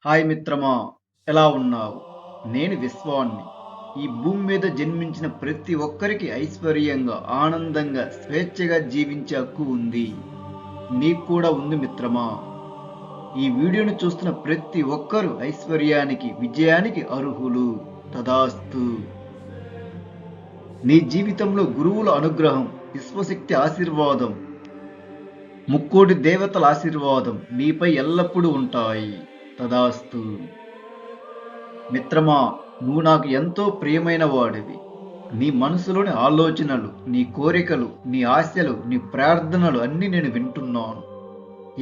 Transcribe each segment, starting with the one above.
Hi మిత్రమా, ఎలా ఉన్నావు? నేను విశ్వాన్ని. ఈ భూమి మీద జన్మించిన ప్రతి ఒక్కరికి ఐశ్వర్యంగా, ఆనందంగా, స్వేచ్ఛగా జీవించే హక్కు ఉంది. నీకు కూడా ఉంది మిత్రమా. ఈ వీడియోను చూస్తున్న ప్రతి ఒక్కరూ ఐశ్వర్యానికి, విజయానికి అర్హులు. తదాస్తు. నీ జీవితంలో గురువుల అనుగ్రహం, విశ్వశక్తి ఆశీర్వాదం, ముక్కోటి దేవతల ఆశీర్వాదం నీపై ఎల్లప్పుడూ ఉంటాయి. తదాస్తు. మిత్రమా, నువ్వు నాకు ఎంతో ప్రియమైన వాడివి. నీ మనసులోని ఆలోచనలు, నీ కోరికలు, నీ ఆశలు, నీ ప్రార్థనలు అన్నీ నేను వింటున్నాను.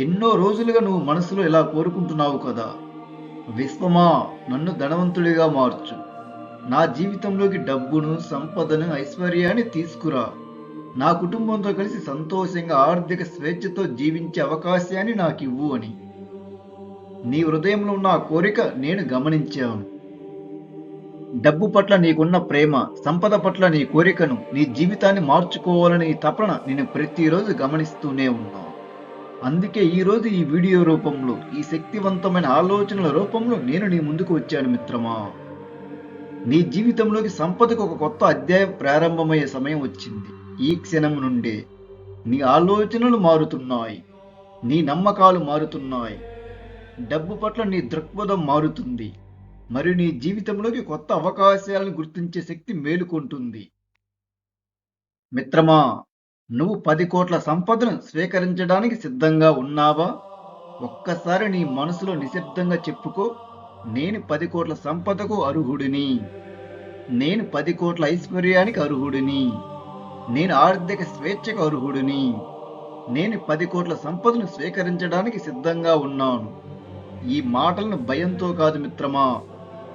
ఎన్నో రోజులుగా నువ్వు మనసులో ఇలా కోరుకుంటున్నావు కదా. విశ్వమా, నన్ను ధనవంతుడిగా మార్చు. నా జీవితంలోకి డబ్బును, సంపదను, ఐశ్వర్యాన్ని తీసుకురా. నా కుటుంబంతో కలిసి సంతోషంగా, ఆర్థిక స్వేచ్ఛతో జీవించే అవకాశాన్ని నాకు ఇవ్వు అని. నీ హృదయంలో ఉన్న ఆ కోరిక నేను గమనించాను. డబ్బు పట్ల నీకున్న ప్రేమ, సంపద పట్ల నీ కోరికను, నీ జీవితాన్ని మార్చుకోవాలని ఈ తపన నేను ప్రతిరోజు గమనిస్తూనే ఉన్నాను. అందుకే ఈరోజు ఈ వీడియో రూపంలో, ఈ శక్తివంతమైన ఆలోచనల రూపంలో నేను నీ ముందుకు వచ్చాను మిత్రమా. నీ జీవితంలోకి సంపదకు ఒక కొత్త అధ్యాయం ప్రారంభమయ్యే సమయం వచ్చింది. ఈ క్షణం నుండే నీ ఆలోచనలు మారుతున్నాయి, నీ నమ్మకాలు మారుతున్నాయి, డబ్బు పట్ల నీ దృక్పథం మారుతుంది, మరియు నీ జీవితంలోకి కొత్త అవకాశాలను గుర్తించే శక్తి మేలుకొంటుంది. మిత్రమా, నువ్వు 10 కోట్ల సంపదను స్వీకరించడానికి సిద్ధంగా ఉన్నావా? ఒక్కసారి నీ మనసులో నిశ్శబ్దంగా చెప్పుకో, నేను 10 కోట్ల సంపదకు అర్హుడిని. నేను 10 కోట్ల ఐశ్వర్యానికి అర్హుడిని. నేను ఆర్థిక స్వేచ్ఛకు అర్హుడిని. నేను 10 కోట్ల సంపదను స్వీకరించడానికి సిద్ధంగా ఉన్నాను. ఈ మాటలను భయంతో కాదు మిత్రమా,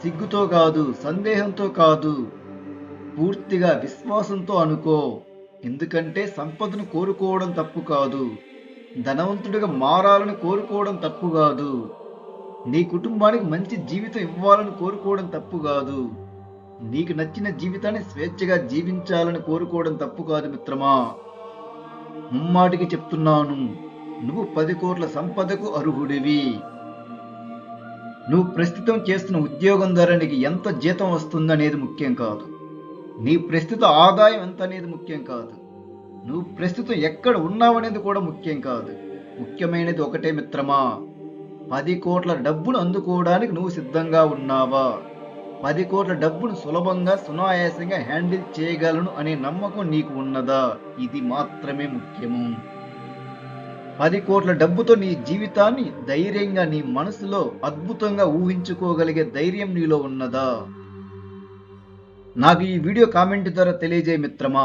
సిగ్గుతో కాదు, సందేహంతో కాదు, పూర్తిగా విశ్వాసంతో అనుకో. ఎందుకంటే సంపదను కోరుకోవడం తప్పు కాదు, ధనవంతుడిగా మారాలని కోరుకోవడం తప్పు కాదు, నీ కుటుంబానికి మంచి జీవితం ఇవ్వాలని కోరుకోవడం తప్పు కాదు, నీకు నచ్చిన జీవితాన్ని స్వేచ్ఛగా జీవించాలని కోరుకోవడం తప్పు కాదు మిత్రమా. ముమ్మాటికి చెప్తున్నాను, నువ్వు 10 కోట్ల సంపదకు అర్హుడివి. నువ్వు ప్రస్తుతం చేస్తున్న ఉద్యోగం ద్వారా నీకు ఎంత జీతం వస్తుందనేది ముఖ్యం కాదు. నీ ప్రస్తుత ఆదాయం ఎంత అనేది ముఖ్యం కాదు. నువ్వు ప్రస్తుతం ఎక్కడ ఉన్నావనేది కూడా ముఖ్యం కాదు. ముఖ్యమైనది ఒకటే మిత్రమా, 10 కోట్ల డబ్బును అందుకోవడానికి నువ్వు సిద్ధంగా ఉన్నావా? 10 కోట్ల డబ్బును సులభంగా, సునాయాసంగా హ్యాండిల్ చేయగలను అనే నమ్మకం నీకు ఉన్నదా? ఇది మాత్రమే ముఖ్యము. 10 కోట్ల డబ్బుతో నీ జీవితాన్ని ధైర్యంగా, నీ మనసులో అద్భుతంగా ఊహించుకోగలిగే ధైర్యం నీలో ఉన్నదా? నాకు ఈ వీడియో కామెంట్ ద్వారా తెలియజేయ మిత్రమా.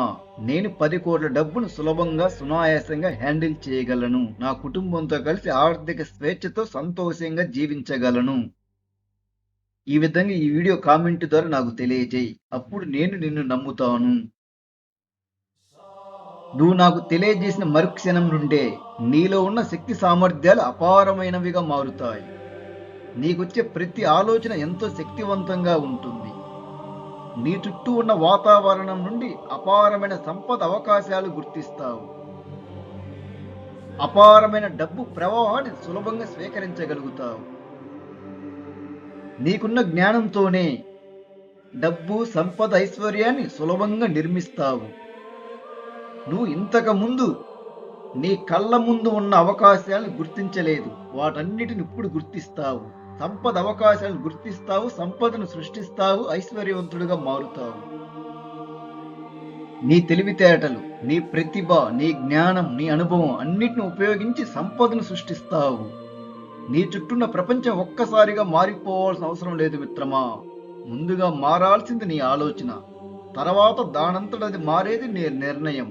నేను 10 కోట్ల డబ్బును సులభంగా, సునాయాసంగా హ్యాండిల్ చేయగలను. నా కుటుంబంతో కలిసి ఆర్థిక స్వేచ్ఛతో సంతోషంగా జీవించగలను. ఈ విధంగా ఈ వీడియో కామెంట్ ద్వారా నాకు తెలియజేయి. అప్పుడు నేను నిన్ను నమ్ముతాను. నువ్వు నాకు తెలియజేసిన మరుక్షణం నుండే నీలో ఉన్న శక్తి సామర్థ్యాలు అపారమైనవిగా మారుతాయి. నీకొచ్చే ప్రతి ఆలోచన ఎంతో శక్తివంతంగా ఉంటుంది. నీ చుట్టూ ఉన్న వాతావరణం నుండి అపారమైన సంపద అవకాశాలు గుర్తిస్తావు. అపారమైన డబ్బు ప్రవాహాన్ని సులభంగా స్వీకరించగలుగుతావు. నీకున్న జ్ఞానంతోనే డబ్బు, సంపద, ఐశ్వర్యాన్ని సులభంగా నిర్మిస్తావు. నువ్వు ఇంతకు ముందు నీ కళ్ళ ముందు ఉన్న అవకాశాలను గుర్తించలేదు, వాటన్నిటిని ఇప్పుడు గుర్తిస్తావు. సంపద అవకాశాలను గుర్తిస్తావు, సంపదను సృష్టిస్తావు, ఐశ్వర్యవంతుడిగా మారుతావు. నీ తెలివితేటలు, నీ ప్రతిభ, నీ జ్ఞానం, నీ అనుభవం అన్నిటిని ఉపయోగించి సంపదను సృష్టిస్తావు. నీ చుట్టూన్న ప్రపంచం ఒక్కసారిగా మారిపోవాల్సిన అవసరం లేదు మిత్రమా. ముందుగా మారాల్సింది నీ ఆలోచన, తర్వాత దానంతటది మారేది నీ నిర్ణయం.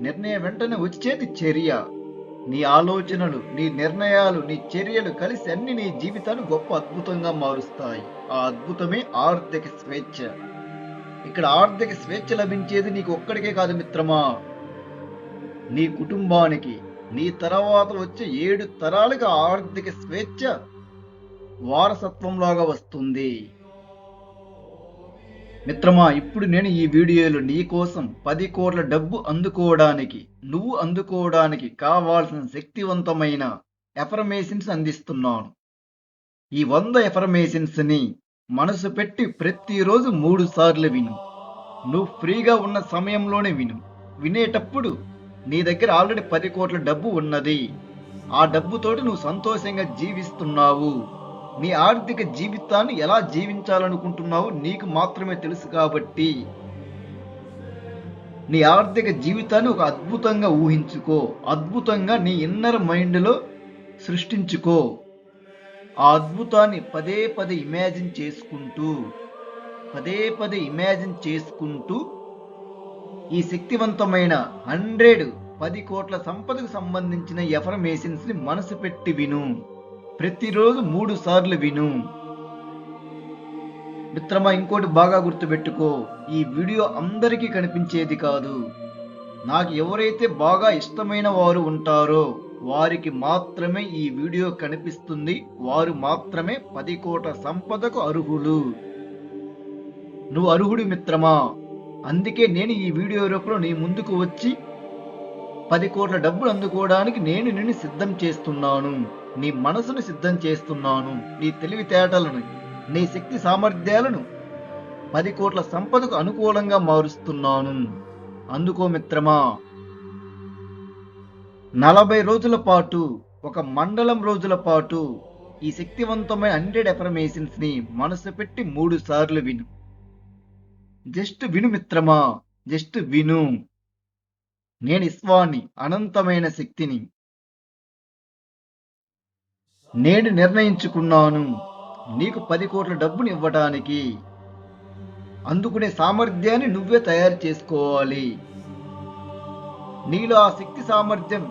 నిర్ణయం వెంటనే వచ్చేది చర్య. నీ ఆలోచనలు, నీ నిర్ణయాలు, నీ చర్యలు కలిసి అన్ని నీ జీవితాన్ని గొప్ప అద్భుతంగా మారుస్తాయి. ఆ అద్భుతమే ఆర్థిక స్వేచ్ఛ. ఇక్కడ ఆర్థిక స్వేచ్ఛ లభించేది నీకు ఒక్కడికే కాదు మిత్రమా, నీ కుటుంబానికి, నీ తర్వాత వచ్చే 7 తరాలుగా ఆర్థిక స్వేచ్ఛ వారసత్వంలాగా వస్తుంది. మిత్రమా, ఇప్పుడు నేను ఈ వీడియోలో నీ కోసం 10 కోట్ల డబ్బు అందుకోవడానికి, నువ్వు అందుకోవడానికి కావాల్సిన శక్తివంతమైన ఎఫర్మేషన్స్ అందిస్తున్నాను. ఈ 100 ఎఫర్మేషన్స్ ని మనసు పెట్టి ప్రతిరోజు 3 సార్లు విను. నువ్వు ఫ్రీగా ఉన్న సమయంలోనే విను. వినేటప్పుడు నీ దగ్గర ఆల్రెడీ 10 కోట్ల డబ్బు ఉన్నది. ఆ డబ్బుతోటి నువ్వు సంతోషంగా జీవిస్తున్నావు. నీ ఆర్థిక జీవితాన్ని ఎలా జీవించాలనుకుంటున్నావో నీకు మాత్రమే తెలుసు కాబట్టి నీ ఆర్థిక జీవితాన్ని ఒక అద్భుతంగా ఊహించుకో. అద్భుతంగా నీ ఇన్నర్ మైండ్లో సృష్టించుకో. ఆ అద్భుతాన్ని పదే పదే ఇమాజిన్ చేసుకుంటూ ఈ శక్తివంతమైన 10 కోట్ల సంపదకు సంబంధించిన ఎఫర్మేషన్స్ ని మనసు పెట్టి విను. ప్రతిరోజు 3 సార్లు విను. మిత్రమా, ఇంకోటి బాగా గుర్తుపెట్టుకో, ఈ వీడియో అందరికీ కనిపించేది కాదు. నాకు ఎవరైతే బాగా ఇష్టమైన వారు ఉంటారో వారికి మాత్రమే ఈ వీడియో కనిపిస్తుంది. వారు మాత్రమే 10 కోట్ల సంపదకు అర్హులు. నువ్వు అర్హుడు మిత్రమా. అందుకే నేను ఈ వీడియో రూపంలో నీ ముందుకు వచ్చి 10 కోట్ల డబ్బులు అందుకోవడానికి నేను నిన్ను సిద్ధం చేస్తున్నాను. నీ మనసును సిద్ధం చేస్తున్నాను. నీ తెలివితేటలను, నీ శక్తి సామర్థ్యాలను 10 కోట్ల సంపదకు అనుకూలంగా మారుస్తున్నాను. అందుకో మిత్రమా, 40 రోజుల పాటు, ఒక మండలం రోజుల పాటు ఈ శక్తివంతమైన 100 ఎఫర్మేషన్స్ ని మనసు పెట్టి 3 సార్లు విను. జస్ట్ విను మిత్రమా, జస్ట్ విను. నేను ఇస్వాని, అనంతమైన శక్తిని. నేను నిర్ణయించుకున్నాను నీకు 10 కోట్ల డబ్బుని ఇవ్వడానికి. అందుకునే సామర్థ్యాన్ని నువ్వే తయారు చేసుకోవాలి. నీలో ఆ శక్తి సామర్థ్యం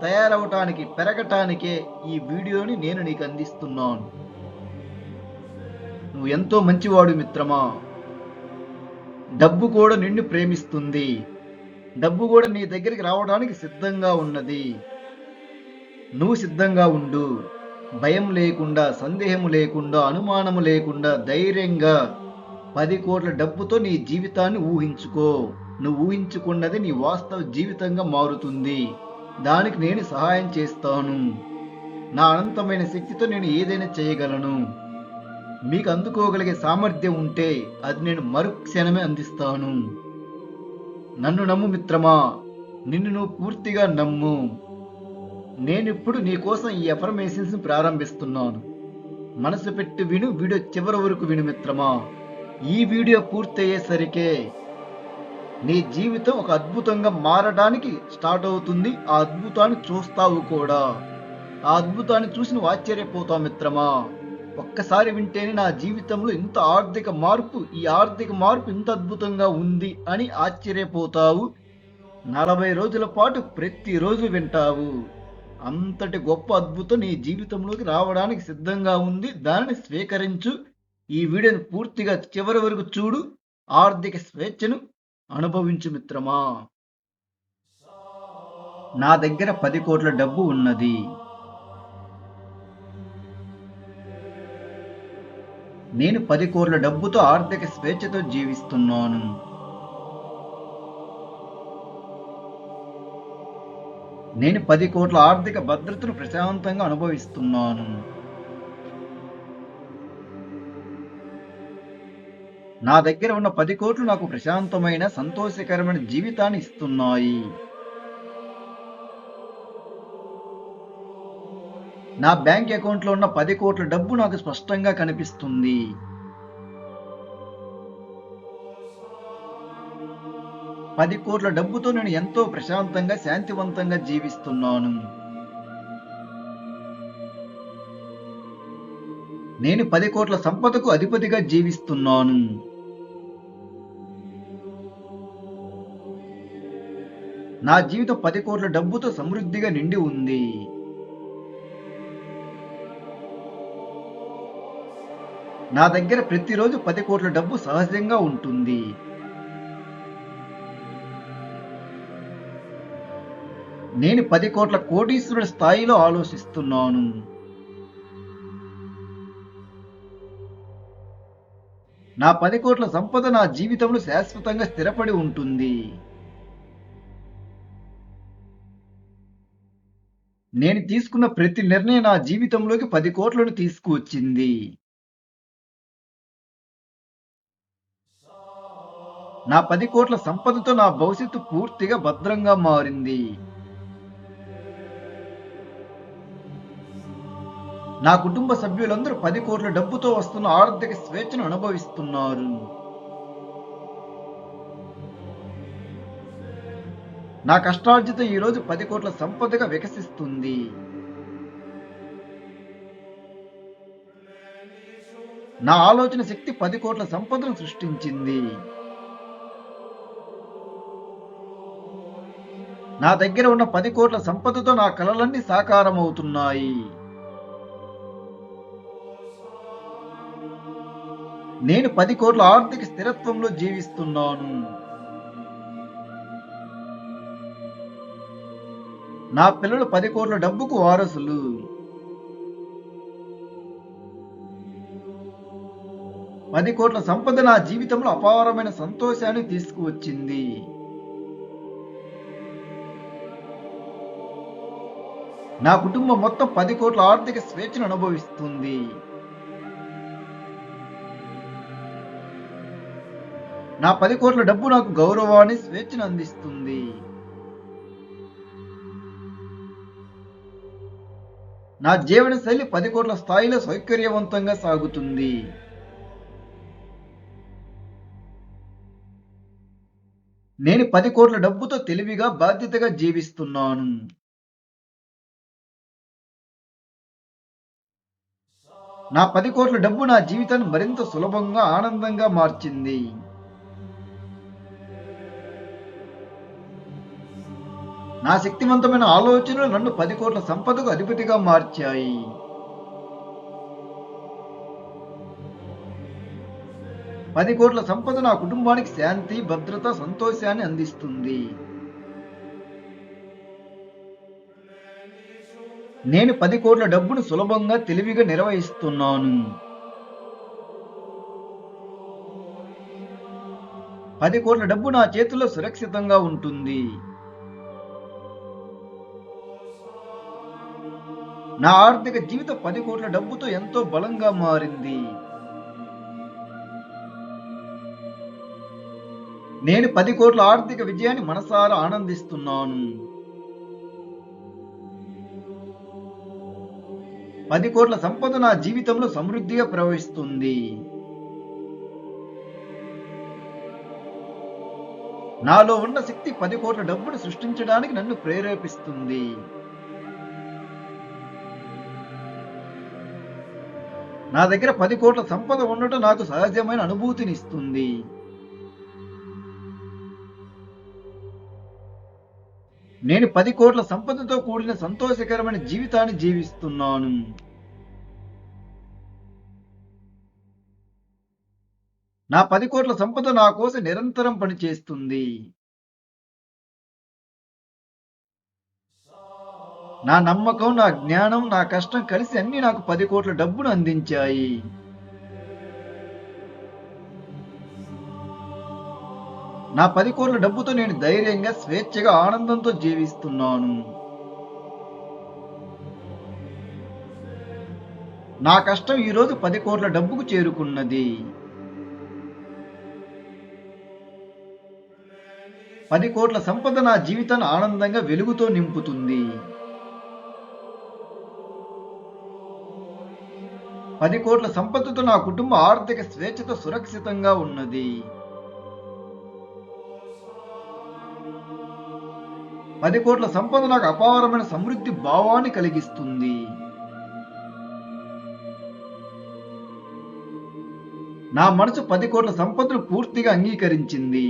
తయారవటానికి, పెరగటానికే ఈ వీడియోని నేను నీకు అందిస్తున్నాను. నువ్వు ఎంతో మంచివాడు మిత్రమా. డబ్బు కూడా నిన్ను ప్రేమిస్తుంది. డబ్బు కూడా నీ దగ్గరికి రావడానికి సిద్ధంగా ఉన్నది. నువ్వు సిద్ధంగా ఉండు. భయం లేకుండా, సందేహము లేకుండా, అనుమానము లేకుండా ధైర్యంగా 10 కోట్ల డబ్బుతో నీ జీవితాన్ని ఊహించుకో. నువ్వు ఊహించుకున్నది నీ వాస్తవ జీవితంగా మారుతుంది. దానికి నేను సహాయం చేస్తాను. నా అనంతమైన శక్తితో నేను ఏదైనా చేయగలను. మీకు అందుకోగలిగే సామర్థ్యం ఉంటే అది నేను మరుక్షణమే అందిస్తాను. నన్ను నమ్ము మిత్రమా. నిన్ను నువ్వు పూర్తిగా నమ్ము. నేనిప్పుడు నీ కోసం ఈ ఎఫర్మేషన్స్ ప్రారంభిస్తున్నాను. మనసు పెట్టి విను. వీడియో చివరి వరకు విను మిత్రమా. ఈ వీడియో పూర్తయ్యేసరికే నీ జీవితం ఒక అద్భుతంగా మారడానికి స్టార్ట్ అవుతుంది. ఆ అద్భుతాన్ని చూస్తావు కూడా. ఆ అద్భుతాన్ని చూసి నువ్వు ఆశ్చర్యపోతావు మిత్రమా. ఒక్కసారి వింటేనే నా జీవితంలో ఇంత ఆర్థిక మార్పు, ఈ ఆర్థిక మార్పు ఇంత అద్భుతంగా ఉంది అని ఆశ్చర్యపోతావు. 40 రోజుల పాటు ప్రతిరోజు వింటావు. అంతటి గొప్ప అద్భుతం నీ జీవితంలోకి రావడానికి సిద్ధంగా ఉంది. దానిని స్వీకరించు. ఈ వీడియోని పూర్తిగా చివరి వరకు చూడు. ఆర్థిక స్వేచ్ఛను అనుభవించు మిత్రమా. నా దగ్గర 10 కోట్ల డబ్బు ఉన్నది. నేను 10 కోట్ల డబ్బుతో ఆర్థిక స్వేచ్ఛతో జీవిస్తున్నాను. నేను 10 కోట్ల ఆర్థిక భద్రతను ప్రశాంతంగా అనుభవిస్తున్నాను. నా దగ్గర ఉన్న 10 కోట్లు నాకు ప్రశాంతమైన, సంతోషకరమైన జీవితాన్ని ఇస్తున్నాయి. నా బ్యాంక్ అకౌంట్లో ఉన్న 10 కోట్ల డబ్బు నాకు స్పష్టంగా కనిపిస్తుంది. పది కోట్ల డబ్బుతో నేను ఎంతో ప్రశాంతంగా, శాంతివంతంగా జీవిస్తున్నాను. నేను 10 కోట్ల సంపదకు అధిపతిగా జీవిస్తున్నాను. నా జీవితం 10 కోట్ల డబ్బుతో సమృద్ధిగా నిండి ఉంది. నా దగ్గర ప్రతిరోజు 10 కోట్ల డబ్బు సహజంగా ఉంటుంది. నేను 10 కోట్ల కోటీశ్వరుడి స్థాయిలో ఆలోచిస్తున్నాను. నా 10 కోట్ల సంపద నా జీవితంలో శాశ్వతంగా స్థిరపడి ఉంటుంది. నేను తీసుకున్న ప్రతి నిర్ణయం నా జీవితంలోకి 10 కోట్లను తీసుకువచ్చింది. నా 10 కోట్ల సంపదతో నా భవిష్యత్తు పూర్తిగా భద్రంగా మారింది. నా కుటుంబ సభ్యులందరూ 10 కోట్ల డబ్బుతో వస్తున్న ఆర్థిక స్వేచ్ఛను అనుభవిస్తున్నారు. నా కష్టార్జితం ఈరోజు 10 కోట్ల సంపదగా వికసిస్తుంది. నా ఆలోచన శక్తి 10 కోట్ల సంపదను సృష్టించింది. నా దగ్గర ఉన్న 10 కోట్ల సంపదతో నా కలలన్నీ సాకారమవుతున్నాయి. నేను 10 కోట్ల ఆర్థిక స్థిరత్వంలో జీవిస్తున్నాను. నా పిల్లలు 10 కోట్ల డబ్బుకు వారసులు. పది కోట్ల సంపద నా జీవితంలో అపారమైన సంతోషాన్ని తీసుకువచ్చింది. నా కుటుంబం మొత్తం 10 కోట్ల ఆర్థిక స్వేచ్ఛను అనుభవిస్తుంది. నా 10 కోట్ల డబ్బు నాకు గౌరవాన్ని, స్వేచ్ఛను అందిస్తుంది. నా జీవన శైలి 10 కోట్ల స్థాయిలో సౌకర్యవంతంగా సాగుతుంది. నేను 10 కోట్ల డబ్బుతో తెలివిగా, బాధ్యతగా జీవిస్తున్నాను. నా 10 కోట్ల డబ్బు నా జీవితాన్ని మరింత సులభంగా, ఆనందంగా మార్చింది. నా శక్తివంతమైన ఆలోచనలు నన్ను 10 కోట్ల సంపదకు అధిపతిగా మార్చాయి. పది కోట్ల సంపద నా కుటుంబానికి శాంతి, భద్రత, సంతోషాన్ని అందిస్తుంది. నేను 10 కోట్ల డబ్బును సులభంగా, తెలివిగా నిర్వహిస్తున్నాను. 10 కోట్ల డబ్బు నా చేతుల్లో సురక్షితంగా ఉంటుంది. నా ఆర్థిక జీవితం 10 కోట్ల డబ్బుతో ఎంతో బలంగా మారింది. నేను 10 కోట్ల ఆర్థిక విజయాన్ని మనసారా ఆనందిస్తున్నాను. 10 కోట్ల సంపద నా జీవితంలో సమృద్ధిగా ప్రవహిస్తుంది. నాలో ఉన్న శక్తి 10 కోట్ల డబ్బును సృష్టించడానికి నన్ను ప్రేరేపిస్తుంది. నా దగ్గర 10 కోట్ల సంపద ఉండటం నాకు సహజమైన అనుభూతినిస్తుంది. నేను 10 కోట్ల సంపదతో కూడిన సంతోషకరమైన జీవితాన్ని జీవిస్తున్నాను. నా 10 కోట్ల సంపద నా కోసం నిరంతరం పనిచేస్తుంది. నా నమ్మకం, నా జ్ఞానం, నా కష్టం కలిసి అన్ని నాకు 10 కోట్ల డబ్బును అందించాయి. నా 10 కోట్ల డబ్బుతో నేను ధైర్యంగా, స్వేచ్ఛగా, ఆనందంతో జీవిస్తున్నాను. నా కష్టం ఈరోజు 10 కోట్ల డబ్బుకు చేరుకున్నది. 10 కోట్ల సంపద నా జీవితాన్ని ఆనందంగా, వెలుగుతో నింపుతుంది. 10 కోట్ల సంపదతో నా కుటుంబ ఆర్థిక స్వేచ్ఛతో సురక్షితంగా ఉన్నది. 10 కోట్ల సంపద నాకు అపారమైన సమృద్ధి భావాన్ని కలిగిస్తుంది. నా మనసు 10 కోట్ల సంపదను పూర్తిగా అంగీకరించింది.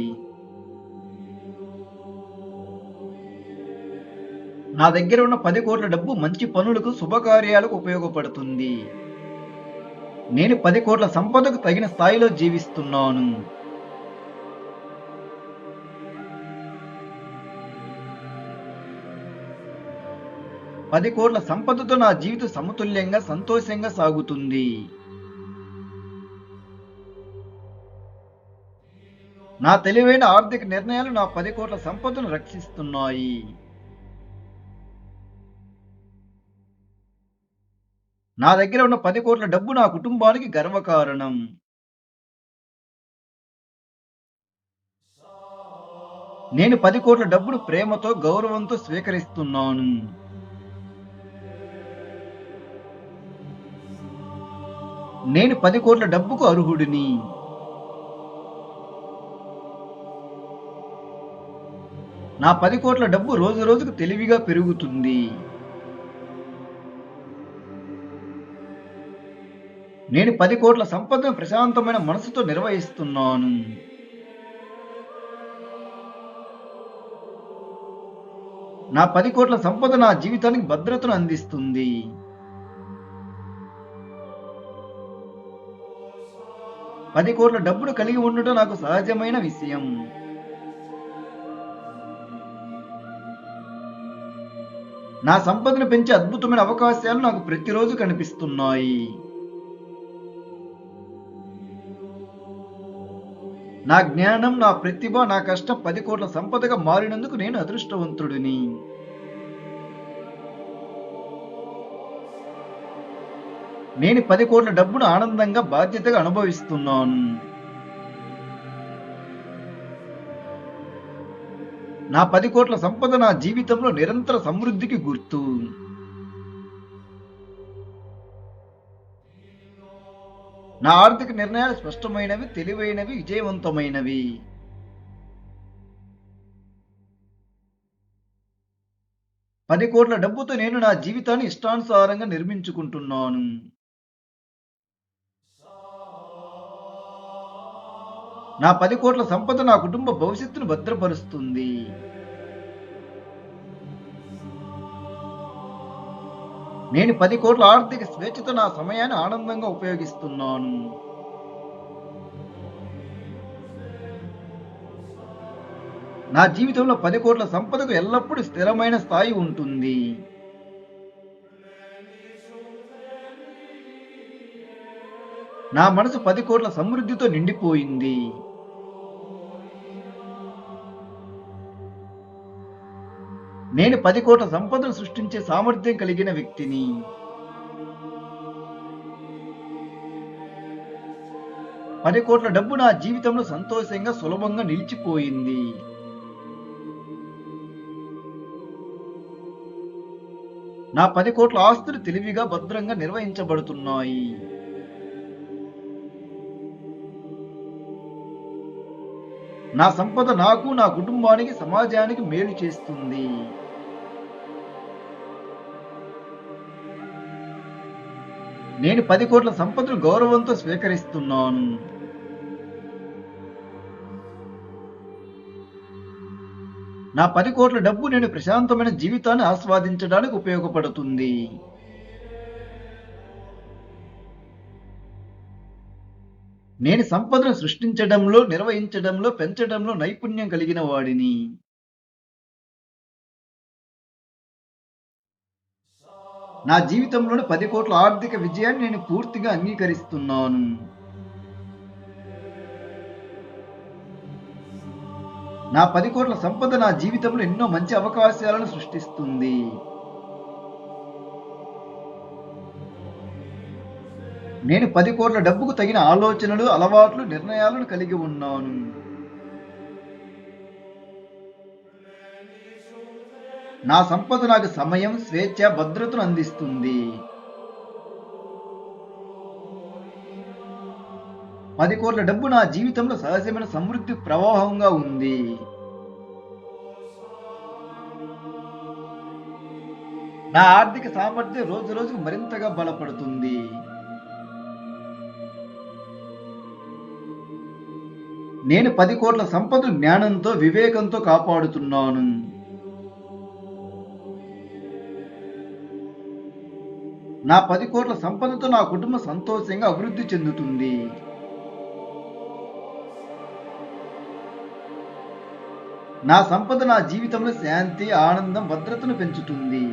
నా దగ్గర ఉన్న 10 కోట్ల డబ్బు మంచి పనులకు, శుభకార్యాలకు ఉపయోగపడుతుంది. నేను 10 కోట్ల సంపదకు తగిన స్థాయిలో జీవిస్తున్నాను. పది కోట్ల సంపదతో నా జీవితం సమతుల్యంగా, సంతోషంగా సాగుతుంది. నా తెలివైన ఆర్థిక నిర్ణయాలు నా 10 కోట్ల సంపదను రక్షిస్తున్నాయి. నా దగ్గర ఉన్న 10 కోట్ల డబ్బు నా కుటుంబానికి గర్వకారణం. నేను 10 కోట్ల డబ్బును ప్రేమతో, గౌరవంతో స్వీకరిస్తున్నాను. నేను 10 కోట్ల డబ్బుకు అర్హుడిని. నా 10 కోట్ల డబ్బు రోజురోజుకు తెలివిగా పెరుగుతుంది. నేను 10 కోట్ల సంపదను ప్రశాంతమైన మనసుతో నిర్వహిస్తున్నాను. నా 10 కోట్ల సంపద నా జీవితానికి భద్రతను అందిస్తుంది. పది కోట్ల డబ్బును కలిగి ఉండటం నాకు సహజమైన విషయం. నా సంపదను పెంచే అద్భుతమైన అవకాశాలు నాకు ప్రతిరోజు కనిపిస్తున్నాయి. నా జ్ఞానం, నా ప్రతిభ, నా కష్టం 10 కోట్ల సంపదగా మారినందుకు నేను అదృష్టవంతుడిని. నేను 10 కోట్ల డబ్బును ఆనందంగా, బాధ్యతగా అనుభవిస్తున్నాను. నా 10 కోట్ల సంపద నా జీవితంలో నిరంతర సమృద్ధికి గుర్తు. నా ఆర్థిక నిర్ణయాలు స్పష్టమైనవి, తెలివైనవి, విజయవంతమైనవి. పది కోట్ల డబ్బుతో నేను నా జీవితాన్ని ఇష్టానుసారంగా నిర్మించుకుంటున్నాను. నా 10 కోట్ల సంపద నా కుటుంబ భవిష్యత్తును భద్రపరుస్తుంది. నేను 10 కోట్ల ఆర్థిక స్వేచ్ఛతో నా సమయాన్ని ఆనందంగా ఉపయోగిస్తున్నాను. నా జీవితంలో 10 కోట్ల సంపదకు ఎల్లప్పుడూ స్థిరమైన స్థాయి ఉంటుంది. నా మనసు 10 కోట్ల సమృద్ధితో నిండిపోయింది. నేను 10 కోట్ల సంపదను సృష్టించే సామర్థ్యం కలిగిన వ్యక్తిని. పది కోట్ల డబ్బు నా జీవితంలో సంతోషంగా, సులభంగా నిలిచిపోయింది. నా 10 కోట్ల ఆస్తులు తెలివిగా, భద్రంగా నిర్వహించబడుతున్నాయి. నా సంపద నాకు, నా కుటుంబానికి, సమాజానికి మేలు చేస్తుంది. నేను 10 కోట్ల సంపదను గౌరవంతో స్వీకరిస్తున్నాను. నా 10 కోట్ల డబ్బు నేను ప్రశాంతమైన జీవితాన్ని ఆస్వాదించడానికి ఉపయోగపడుతుంది. నేను సంపదను సృష్టించడంలో, నిర్వహించడంలో, పెంచడంలో నైపుణ్యం కలిగిన వాడిని. నా జీవితంలోని 10 కోట్ల ఆర్థిక విజయాన్ని నేను పూర్తిగా అంగీకరిస్తున్నాను. నా 10 కోట్ల సంపద నా జీవితంలో ఎన్నో మంచి అవకాశాలను సృష్టిస్తుంది. నేను 10 కోట్ల డబ్బుకు తగిన ఆలోచనలు, అలవాట్లు, నిర్ణయాలను కలిగి ఉన్నాను. నా సంపద నాకు సమయం, స్వేచ్ఛ, భద్రతను అందిస్తుంది. 10 కోట్ల డబ్బు నా జీవితంలో సహజమైన సమృద్ధి ప్రవాహంగా ఉంది. నా ఆర్థిక సామర్థ్యం రోజు రోజుకు మరింతగా బలపడుతుంది. నేను 10 కోట్ల సంపదను జ్ఞానంతో, వివేకంతో కాపాడుతున్నాను. నా 10 కోట్ల సంపదతో నా కుటుంబం సంతోషంగా అభివృద్ధి చెందుతుంది. నా సంపద నా జీవితంలో శాంతి, ఆనందం, భద్రతను పెంచుతుంది.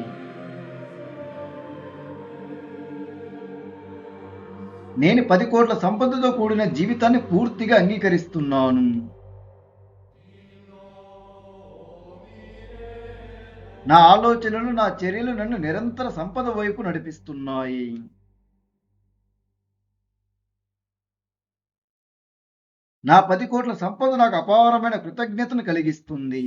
నేను 10 కోట్ల సంపదతో కూడిన జీవితాన్ని పూర్తిగా అంగీకరిస్తున్నాను. నా ఆలోచనలు, నా చర్యలు నన్ను నిరంతర సంపద వైపు నడిపిస్తున్నాయి. నా 10 కోట్ల సంపద నాకు అపారమైన కృతజ్ఞతను కలిగిస్తుంది.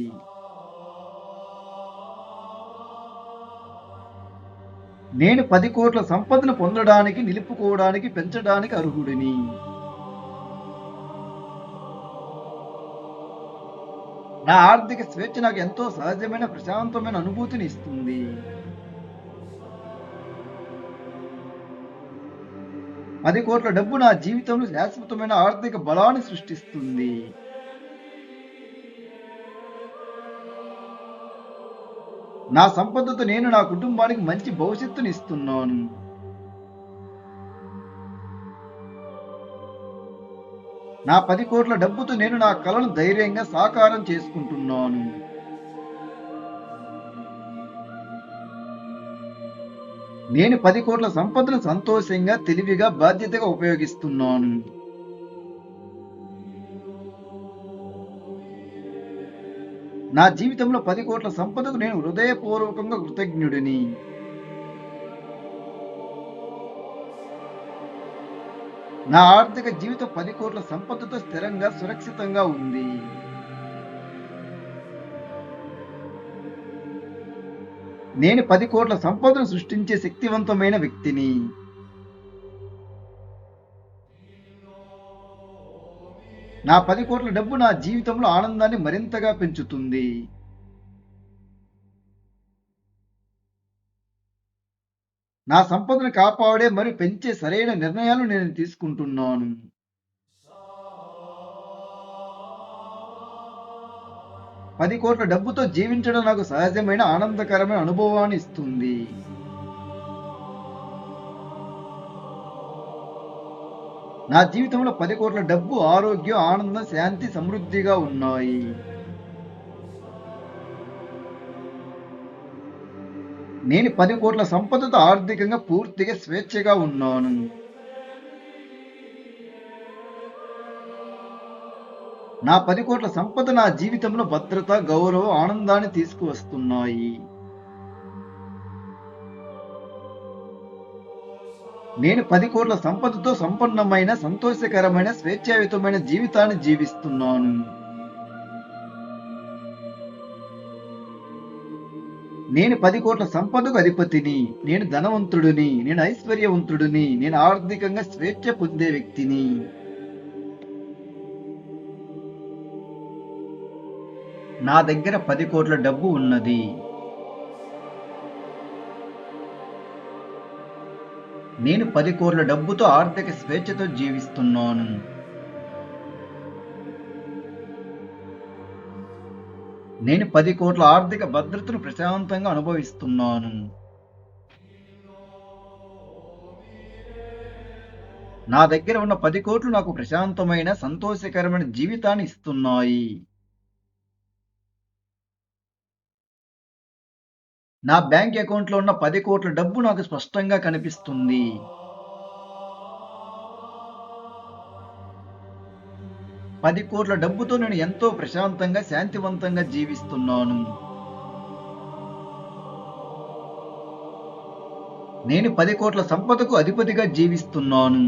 నేను 10 కోట్ల సంపదను పొందడానికి, నిలుపుకోవడానికి, పెంచడానికి అర్హుడిని. నా ఆర్థిక స్వేచ్ఛ నాకు ఎంతో సహజమైన, ప్రశాంతమైన అనుభూతిని ఇస్తుంది. 10 కోట్ల డబ్బు నా జీవితంలో శాశ్వతమైన ఆర్థిక బలాన్ని సృష్టిస్తుంది. నా సంపదతో నేను నా కుటుంబానికి మంచి భవిష్యత్తుని ఇస్తున్నాను. నా 10 కోట్ల డబ్బుతో నేను నా కలను ధైర్యంగా సాకారం చేసుకుంటున్నాను. నేను 10 కోట్ల సంపదను సంతోషంగా, తెలివిగా, బాధ్యతగా ఉపయోగిస్తున్నాను. నా జీవితంలో 10 కోట్ల సంపదకు నేను హృదయపూర్వకంగా కృతజ్ఞుడిని. నా ఆర్థిక జీవితం 10 కోట్ల సంపదతో స్థిరంగా, సురక్షితంగా ఉంది. నేను 10 కోట్ల సంపదను సృష్టించే శక్తివంతమైన వ్యక్తిని. నా 10 కోట్ల డబ్బు నా జీవితంలో ఆనందాన్ని మరింతగా పెంచుతుంది. నా సంపదను కాపాడే మరియు పెంచే సరైన నిర్ణయాలు నేను తీసుకుంటున్నాను. పది కోట్ల డబ్బుతో జీవించడం నాకు సహజమైన ఆనందకరమైన అనుభవాన్ని ఇస్తుంది. నా జీవితంలో 10 కోట్ల డబ్బు, ఆరోగ్యం, ఆనందం, శాంతి, సమృద్ధిగా ఉన్నాయి. నేను 10 కోట్ల సంపదతో ఆర్థికంగా పూర్తిగా స్వేచ్ఛగా ఉన్నాను. నా 10 కోట్ల సంపద నా జీవితంలో భద్రత, గౌరవం, ఆనందాన్ని తీసుకువస్తున్నాయి. నేను 10 కోట్ల సంపదతో సంపన్నమైన, సంతోషకరమైన, స్వేచ్ఛాయుతమైన జీవితాన్ని జీవిస్తున్నాను. నేను 10 కోట్ల సంపదకు అధిపతిని. నేను ధనవంతుడిని. నేను ఐశ్వర్యవంతుడిని. నేను ఆర్థికంగా స్వేచ్ఛ పొందే వ్యక్తిని. నా దగ్గర 10 కోట్ల డబ్బు ఉన్నది. నేను 10 కోట్ల డబ్బుతో ఆర్థిక స్వేచ్ఛతో జీవిస్తున్నాను. నేను 10 కోట్ల ఆర్థిక భద్రతను ప్రశాంతంగా అనుభవిస్తున్నాను. నా దగ్గర ఉన్న 10 కోట్లు నాకు ప్రశాంతమైన, సంతోషకరమైన జీవితాన్ని ఇస్తున్నాయి. నా బ్యాంక్ అకౌంట్లో ఉన్న 10 కోట్ల డబ్బు నాకు స్పష్టంగా కనిపిస్తుంది. పది కోట్ల డబ్బుతో నేను ఎంతో ప్రశాంతంగా, శాంతివంతంగా జీవిస్తున్నాను. నేను 10 కోట్ల సంపదకు అధిపతిగా జీవిస్తున్నాను.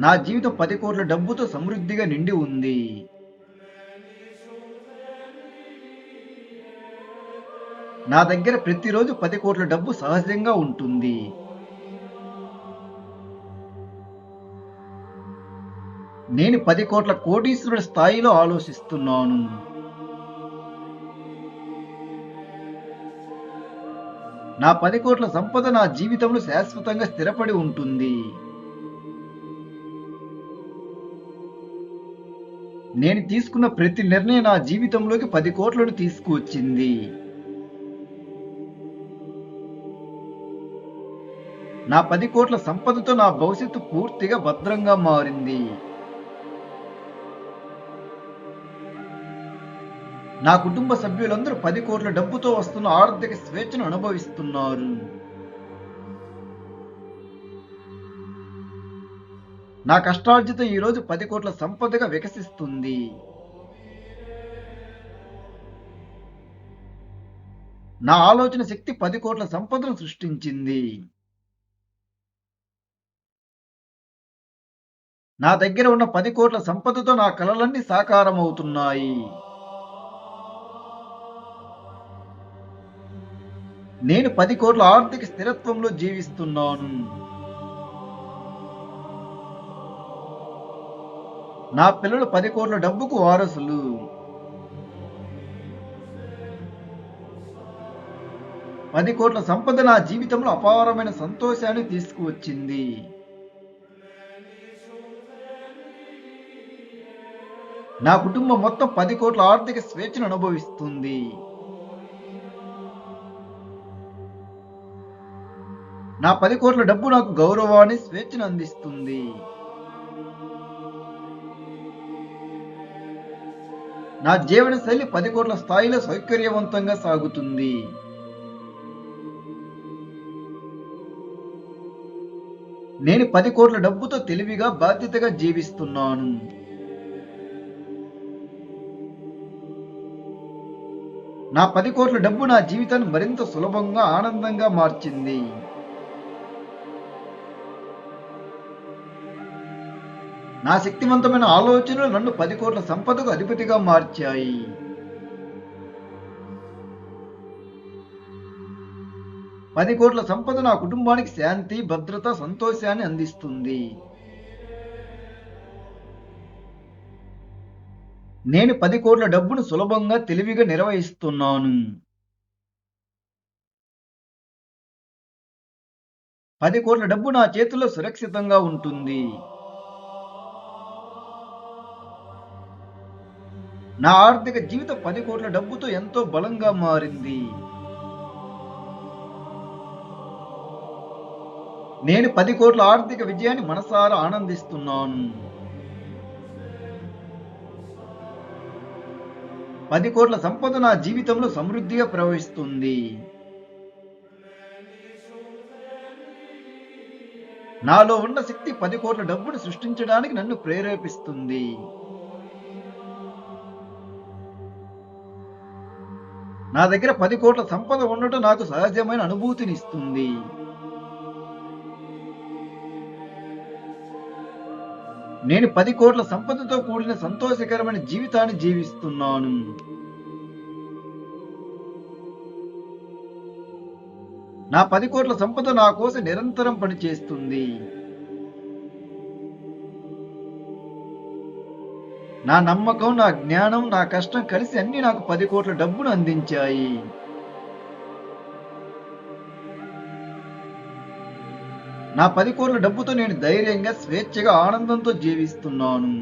నా జీవితం 10 కోట్ల డబ్బుతో సమృద్ధిగా నిండి ఉంది. నా దగ్గర ప్రతిరోజు 10 కోట్ల డబ్బు సహజంగా ఉంటుంది. నేను 10 కోట్ల కోటీశ్వరుడి స్థాయిలో ఆలోచిస్తున్నాను. నా 10 కోట్ల సంపద నా జీవితంలో శాశ్వతంగా స్థిరపడి ఉంటుంది. నేను తీసుకున్న ప్రతి నిర్ణయం నా జీవితంలోకి 10 కోట్లను తీసుకువచ్చింది. నా 10 కోట్ల సంపదతో నా భవిష్యత్తు పూర్తిగా భద్రంగా మారింది. నా కుటుంబ సభ్యులందరూ 10 కోట్ల డబ్బుతో వస్తున్న ఆర్థిక స్వేచ్ఛను అనుభవిస్తున్నారు. నా కష్టార్జితం ఈరోజు 10 కోట్ల సంపదగా వికసిస్తుంది. నా ఆలోచన శక్తి 10 కోట్ల సంపదను సృష్టించింది. నా దగ్గర ఉన్న 10 కోట్ల సంపదతో నా కలలన్నీ సాకారమవుతున్నాయి. నేను 10 కోట్ల ఆర్థిక స్థిరత్వంలో జీవిస్తున్నాను. నా పిల్లలు 10 కోట్ల డబ్బుకు వారసులు. 10 కోట్ల సంపద నా జీవితంలో అపారమైన సంతోషాన్ని తీసుకువచ్చింది. నా కుటుంబం మొత్తం 10 కోట్ల ఆర్థిక స్వేచ్ఛను అనుభవిస్తుంది. నా 10 కోట్ల డబ్బు నాకు గౌరవాన్ని, స్వేచ్ఛను అందిస్తుంది. నా జీవన శైలి 10 కోట్ల స్థాయిలో సౌకర్యవంతంగా సాగుతుంది. నేను 10 కోట్ల డబ్బుతో తెలివిగా, బాధ్యతగా జీవిస్తున్నాను. నా 10 కోట్ల డబ్బు నా జీవితాన్ని మరింత సులభంగా, ఆనందంగా మార్చింది. నా శక్తివంతమైన ఆలోచనలు నన్ను 10 కోట్ల సంపదకు అధిపతిగా మార్చాయి. పది కోట్ల సంపద నా కుటుంబానికి శాంతి, భద్రత, సంతోషాన్ని అందిస్తుంది. నేను 10 కోట్ల డబ్బును సులభంగా, తెలివిగా నిర్వహిస్తున్నాను. 10 కోట్ల డబ్బు నా చేతుల్లో సురక్షితంగా ఉంటుంది. నా ఆర్థిక జీవితం 10 కోట్ల డబ్బుతో ఎంతో బలంగా మారింది. నేను 10 కోట్ల ఆర్థిక విజయాన్ని మనసారా ఆనందిస్తున్నాను. 10 కోట్ల సంపద నా జీవితంలో సమృద్ధిగా ప్రవహిస్తుంది. నాలో ఉన్న శక్తి 10 కోట్ల డబ్బును సృష్టించడానికి నన్ను ప్రేరేపిస్తుంది. నా దగ్గర 10 కోట్ల సంపద ఉండటం నాకు సహజమైన అనుభూతినిస్తుంది. నేను 10 కోట్ల సంపదతో కూడిన సంతోషకరమైన జీవితాన్ని జీవిస్తున్నాను. నా 10 కోట్ల సంపద నా కోసం నిరంతరం పనిచేస్తుంది. నా నమ్మకం, నా జ్ఞానం, నా కష్టం కలిసి అన్ని నాకు 10 కోట్ల డబ్బును అందించాయి. నా 10 కోట్ల డబ్బుతో నేను ధైర్యంగా, స్వేచ్ఛగా, ఆనందంతో జీవిస్తున్నాను.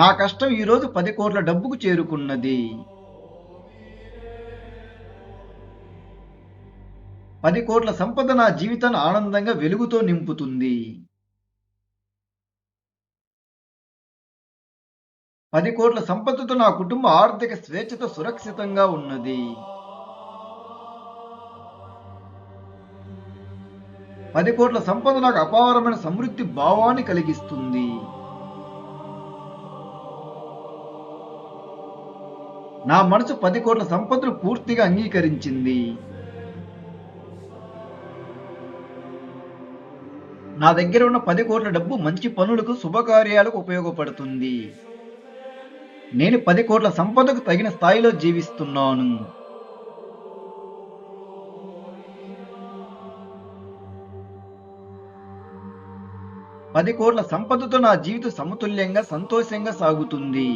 నా కష్టం ఈరోజు 10 కోట్ల డబ్బుకు చేరుకున్నది. 10 కోట్ల సంపద నా జీవితాన్ని ఆనందంగా, వెలుగుతో నింపుతుంది. 10 కోట్ల సంపదతో నా కుటుంబ ఆర్థిక స్వేచ్ఛతో సురక్షితంగా ఉన్నది. 10 కోట్ల సంపద నాకు అపారమైన సమృద్ధి భావాన్ని కలిగిస్తుంది. నా మనసు 10 కోట్ల సంపదను పూర్తిగా అంగీకరించింది. నా దగ్గర ఉన్న 10 కోట్ల డబ్బు మంచి పనులకు, శుభకార్యాలకు ఉపయోగపడుతుంది. నేను 10 కోట్ల సంపదకు తగిన స్థాయిలో జీవిస్తున్నాను. పది కోట్ల సంపదతో నా జీవితం సమతుల్యంగా, సంతోషంగా సాగుతుంది.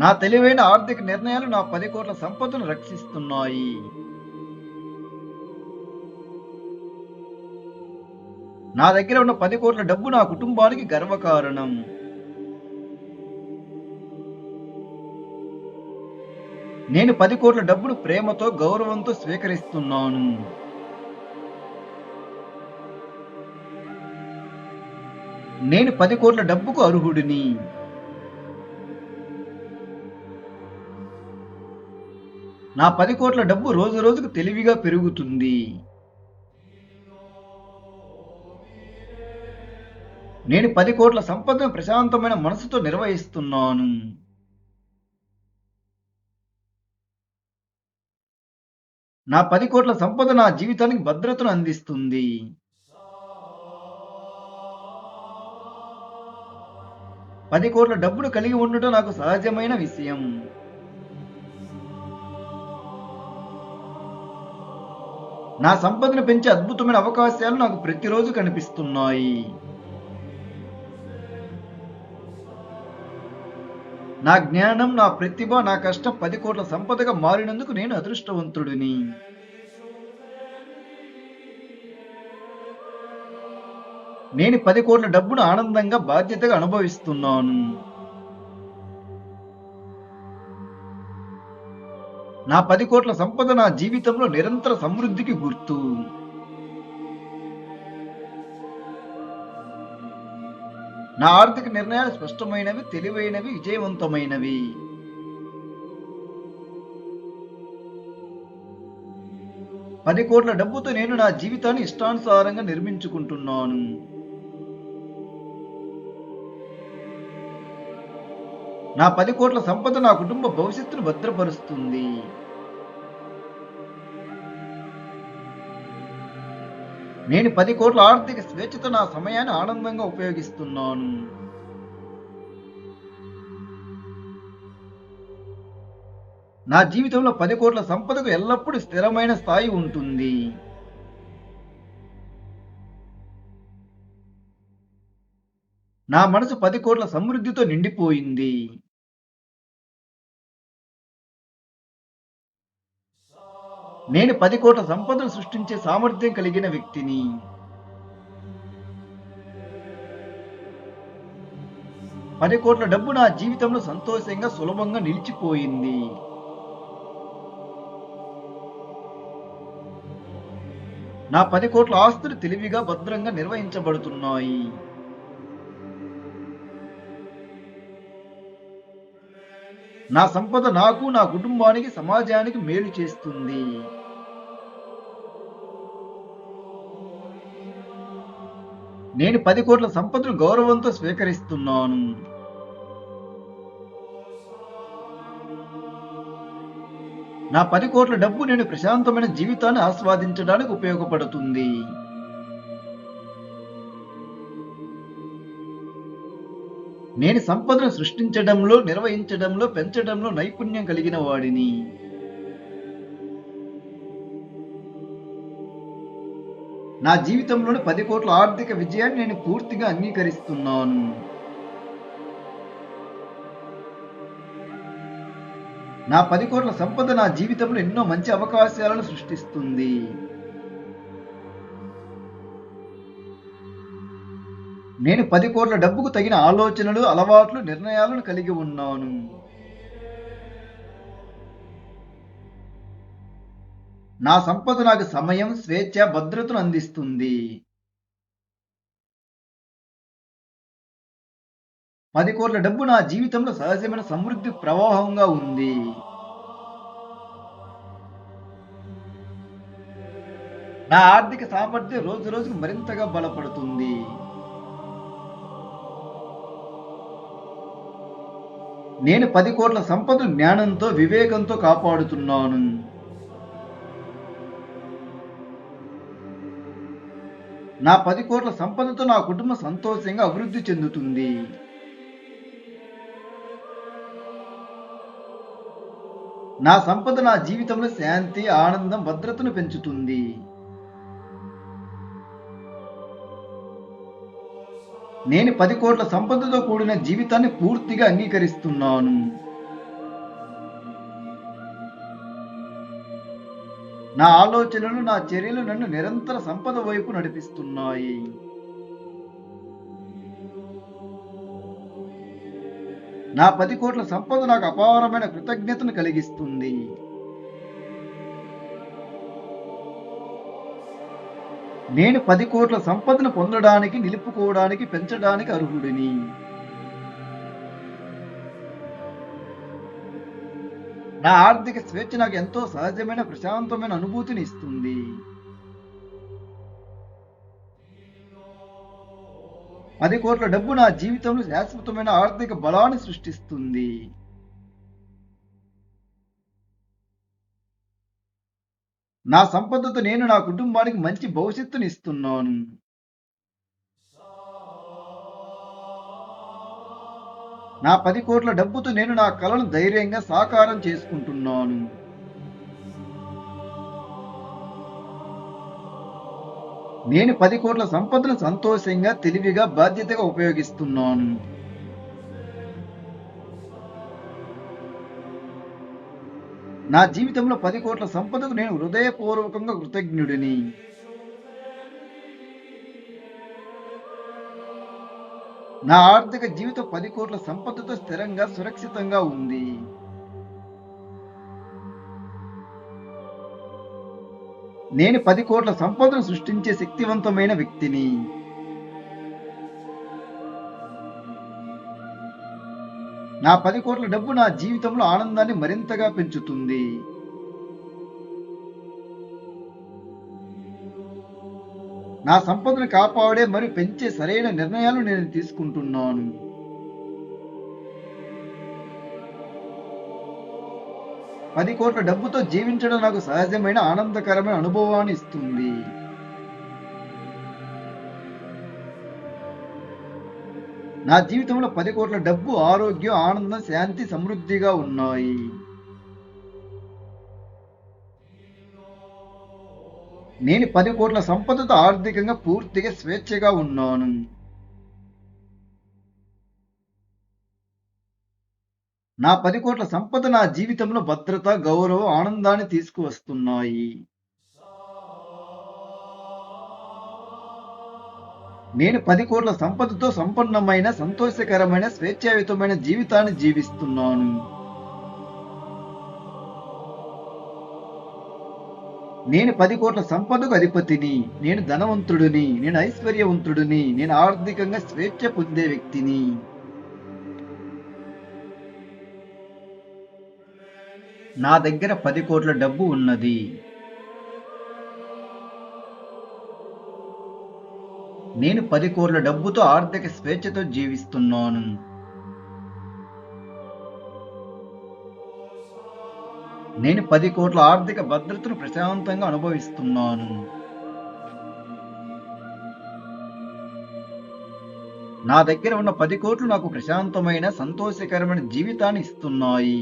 నా తెలివైన ఆర్థిక నిర్ణయాలు నా 10 కోట్ల సంపదను రక్షిస్తున్నాయి. నా దగ్గర ఉన్న 10 కోట్ల డబ్బు నా కుటుంబానికి గర్వకారణం. నేను 10 కోట్ల డబ్బును ప్రేమతో, గౌరవంతో స్వీకరిస్తున్నాను. నేను 10 కోట్ల డబ్బుకు అర్హుడిని. నా 10 కోట్ల డబ్బు రోజు రోజుకు తెలివిగా పెరుగుతుంది. నేను 10 కోట్ల సంపదను ప్రశాంతమైన మనసుతో నిర్వహిస్తున్నాను. నా 10 కోట్ల సంపద నా జీవితానికి భద్రతను అందిస్తుంది. 10 కోట్ల డబ్బును కలిగి ఉండటం నాకు సహజమైన విషయం. నా సంపదను పెంచే అద్భుతమైన అవకాశాలు నాకు ప్రతిరోజు కనిపిస్తున్నాయి. నా జ్ఞానం, నా ప్రతిభ, నా కష్టం 10 కోట్ల సంపదగా మారినందుకు నేను అదృష్టవంతుడిని. నేను 10 కోట్ల డబ్బును ఆనందంగా, బాధ్యతగా అనుభవిస్తున్నాను. నా 10 కోట్ల సంపద నా జీవితంలో నిరంతర సమృద్ధికి గుర్తు. నా ఆర్థిక నిర్ణయాలు స్పష్టమైనవి, తెలివైనవి, విజయవంతమైనవి. 10 కోట్ల డబ్బుతో నేను నా జీవితాన్ని ఇష్టానుసారంగా నిర్మించుకుంటున్నాను. నా 10 కోట్ల సంపద నా కుటుంబ భవిష్యత్తును భద్రపరుస్తుంది. నేను 10 కోట్ల ఆర్థిక స్వేచ్ఛతో నా సమయాన్ని ఆనందంగా ఉపయోగిస్తున్నాను. నా జీవితంలో 10 కోట్ల సంపదకు ఎల్లప్పుడూ స్థిరమైన స్థాయి ఉంటుంది. నా మనసు 10 కోట్ల సమృద్ధితో నిండిపోయింది. నేను 10 కోట్ల సంపదను సృష్టించే సామర్థ్యం కలిగిన వ్యక్తిని. 10 కోట్ల డబ్బు నా జీవితంలో సంతోషంగా, సులభంగా నిలిచిపోయింది. నా 10 కోట్ల ఆస్తులు తెలివిగా, భద్రంగా నిర్వహించబడుతున్నాయి. నా సంపద నాకు, నా కుటుంబానికి, సమాజానికి మేలు చేస్తుంది. నేను 10 కోట్ల సంపదను గౌరవంతో స్వీకరిస్తున్నాను. నా 10 కోట్ల డబ్బు నేను ప్రశాంతమైన జీవితాన్ని ఆస్వాదించడానికి ఉపయోగపడుతుంది. నేను సంపదను సృష్టించడంలో, నిర్వహించడంలో, పెంచడంలో నైపుణ్యం కలిగిన వాడిని. నా జీవితంలోని 10 కోట్ల ఆర్థిక విజయాన్ని నేను పూర్తిగా అంగీకరిస్తున్నాను. నా 10 కోట్ల సంపద నా జీవితంలో ఎన్నో మంచి అవకాశాలను సృష్టిస్తుంది. నేను 10 కోట్ల డబ్బుకు తగిన ఆలోచనలు, అలవాట్లు, నిర్ణయాలను కలిగి ఉన్నాను. నా సంపద నాకు సమయం, స్వేచ్ఛ, భద్రతను అందిస్తుంది. 10 కోట్ల డబ్బు నా జీవితంలో సహజమైన సమృద్ధి ప్రవాహంగా ఉంది. నా ఆర్థిక సామర్థ్యం రోజు రోజుకు మరింతగా బలపడుతుంది. నేను 10 కోట్ల సంపదను జ్ఞానంతో, వివేకంతో కాపాడుతున్నాను. నా 10 కోట్ల సంపదతో నా కుటుంబం సంతోషంగా అభివృద్ధి చెందుతుంది. నా సంపద నా జీవితంలో శాంతి, ఆనందం, భద్రతను పెంచుతుంది. నేను 10 కోట్ల సంపదతో కూడిన జీవితాన్ని పూర్తిగా అంగీకరిస్తున్నాను. నా ఆలోచనలు, నా చర్యలు నన్ను నిరంతర సంపద వైపు నడిపిస్తున్నాయి. నా 10 కోట్ల సంపద నాకు అపారమైన కృతజ్ఞతను కలిగిస్తుంది. నేను 10 కోట్ల సంపదను పొందడానికి, నిలుపుకోవడానికి, పెంచడానికి అర్హుడిని. నా ఆర్థిక స్వేచ్ఛ నాకు ఎంతో సహజమైన, ప్రశాంతమైన అనుభూతిని ఇస్తుంది. 10 కోట్ల డబ్బు నా జీవితంలో శాశ్వతమైన ఆర్థిక బలాన్ని సృష్టిస్తుంది. నా సంపదతో నేను నా కుటుంబానికి మంచి భవిష్యత్తుని ఇస్తున్నాను. నా 10 కోట్ల డబ్బుతో నేను నా కలను ధైర్యంగా సాకారం చేసుకుంటున్నాను. నేను 10 కోట్ల సంపదను సంతోషంగా, తెలివిగా, బాధ్యతగా ఉపయోగిస్తున్నాను. నా జీవితంలో 10 కోట్ల సంపదకు నేను హృదయపూర్వకంగా కృతజ్ఞుడిని. నా ఆర్థిక జీవితం 10 కోట్ల సంపదతో స్థిరంగా, సురక్షితంగా ఉంది. నేను 10 కోట్ల సంపదను సృష్టించే శక్తివంతమైన వ్యక్తిని. నా 10 కోట్ల డబ్బు నా జీవితంలో ఆనందాన్ని మరింతగా పెంచుతుంది. నా సంపదను కాపాడే మరియు పెంచే సరైన నిర్ణయాలు నేను తీసుకుంటున్నాను. పది కోట్ల డబ్బుతో జీవించడం నాకు సహజమైన ఆనందకరమైన అనుభవాన్ని ఇస్తుంది. నా జీవితంలో 10 కోట్ల డబ్బు, ఆరోగ్యం, ఆనందం, శాంతి, సమృద్ధిగా ఉన్నాయి. నేను 10 కోట్ల సంపదతో ఆర్థికంగా పూర్తిగా స్వేచ్ఛగా ఉన్నాను. నా 10 కోట్ల సంపద నా జీవితంలో భద్రత, గౌరవం, ఆనందాన్ని తీసుకువస్తున్నాయి. నేను 10 కోట్ల సంపదతో సంపన్నమైన, సంతోషకరమైన, స్వేచ్ఛాయుతమైన జీవితాన్ని జీవిస్తున్నాను. నేను 10 కోట్ల సంపదకు అధిపతిని. నేను ధనవంతుడిని. నేను ఐశ్వర్యవంతుడిని. నేను ఆర్థికంగా స్వేచ్ఛ పొందే వ్యక్తిని. నా దగ్గర 10 కోట్ల డబ్బు ఉన్నది. నేను 10 కోట్ల డబ్బుతో ఆర్థిక స్వేచ్ఛతో జీవిస్తున్నాను. నేను 10 కోట్ల ఆర్థిక భద్రతను ప్రశాంతంగా అనుభవిస్తున్నాను. నా దగ్గర ఉన్న 10 కోట్లు నాకు ప్రశాంతమైన, సంతోషకరమైన జీవితాన్ని ఇస్తున్నాయి.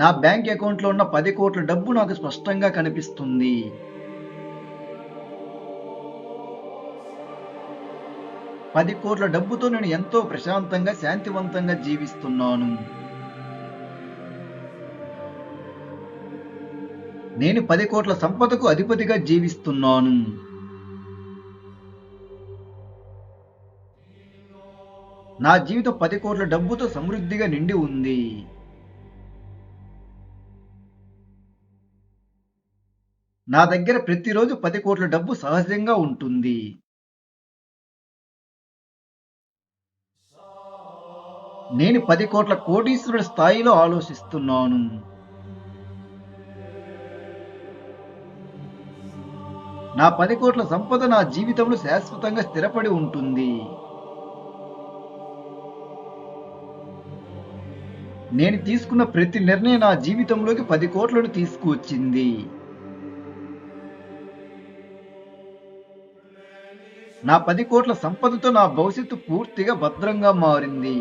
నా బ్యాంక్ అకౌంట్లో ఉన్న 10 కోట్ల డబ్బు నాకు స్పష్టంగా కనిపిస్తుంది. పది కోట్ల డబ్బుతో నేను ఎంతో ప్రశాంతంగా, శాంతివంతంగా జీవిస్తున్నాను. నేను 10 కోట్ల సంపదకు అధిపతిగా జీవిస్తున్నాను. నా జీవితం 10 కోట్ల డబ్బుతో సమృద్ధిగా నిండి ఉంది. నా దగ్గర ప్రతిరోజు 10 కోట్ల డబ్బు సహజంగా ఉంటుంది. నేను 10 కోట్ల కోటీశ్వరుడి స్థాయిలో ఆలోచిస్తున్నాను. నా 10 కోట్ల సంపద నా జీవితంలో శాశ్వతంగా స్థిరపడి ఉంటుంది. నేను తీసుకున్న ప్రతి నిర్ణయం నా జీవితంలోకి 10 కోట్లను తీసుకువచ్చింది. నా 10 కోట్ల సంపదతో నా భవిష్యత్తు పూర్తిగా భద్రంగా మారింది.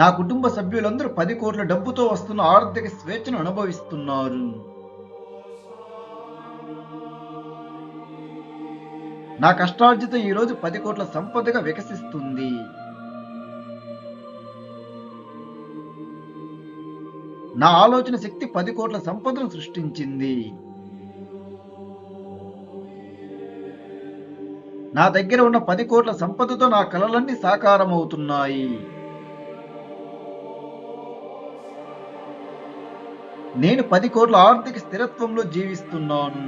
నా కుటుంబ సభ్యులందరూ 10 కోట్ల డబ్బుతో వస్తున్న ఆర్థిక స్వేచ్ఛను అనుభవిస్తున్నారు. నా కష్టార్జితం ఈరోజు 10 కోట్ల సంపదగా వికసిస్తుంది. నా ఆలోచన శక్తి 10 కోట్ల సంపదను సృష్టించింది. నా దగ్గర ఉన్న 10 కోట్ల సంపదతో నా కలలన్నీ సాకారమవుతున్నాయి. నేను 10 కోట్ల ఆర్థిక స్థిరత్వంలో జీవిస్తున్నాను.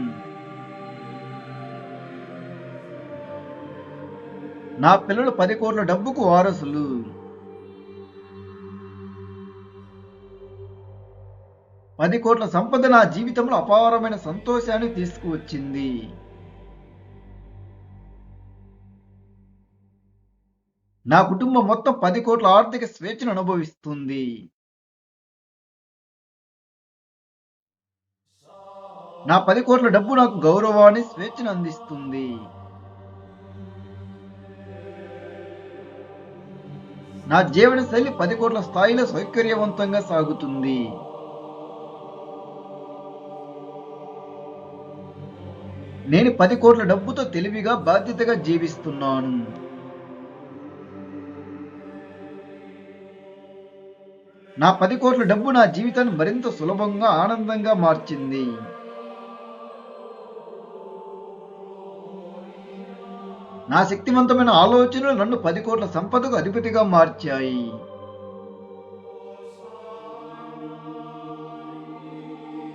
నా పిల్లలు 10 కోట్ల డబ్బుకు వారసులు. పది కోట్ల సంపద నా జీవితంలో అపారమైన సంతోషాన్ని తీసుకువచ్చింది. నా కుటుంబం మొత్తం 10 కోట్ల ఆర్థిక స్వేచ్ఛను అనుభవిస్తుంది. నా 10 కోట్ల డబ్బు నాకు గౌరవాన్ని, స్వేచ్ఛను అందిస్తుంది. నా జీవనశైలి 10 కోట్ల స్థాయిలో సౌకర్యవంతంగా సాగుతుంది. నేను 10 కోట్ల డబ్బుతో తెలివిగా, బాధ్యతగా జీవిస్తున్నాను. నా 10 కోట్ల డబ్బు నా జీవితాన్ని మరింత సులభంగా, ఆనందంగా మార్చింది. నా శక్తివంతమైన ఆలోచనలు నన్ను 10 కోట్ల సంపదకు అధిపతిగా మార్చాయి.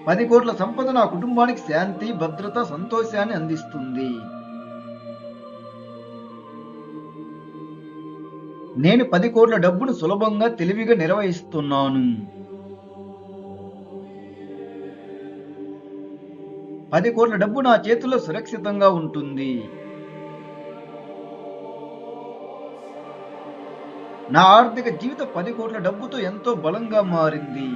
పది కోట్ల సంపద నా కుటుంబానికి శాంతి, భద్రత, సంతోషాన్ని అందిస్తుంది. నేను 10 కోట్ల డబ్బును సులభంగా, తెలివిగా నిర్వహిస్తున్నాను. 10 కోట్ల డబ్బు నా చేతుల్లో సురక్షితంగా ఉంటుంది. నా ఆర్థిక జీవితం 10 కోట్ల డబ్బుతో ఎంతో బలంగా మారింది.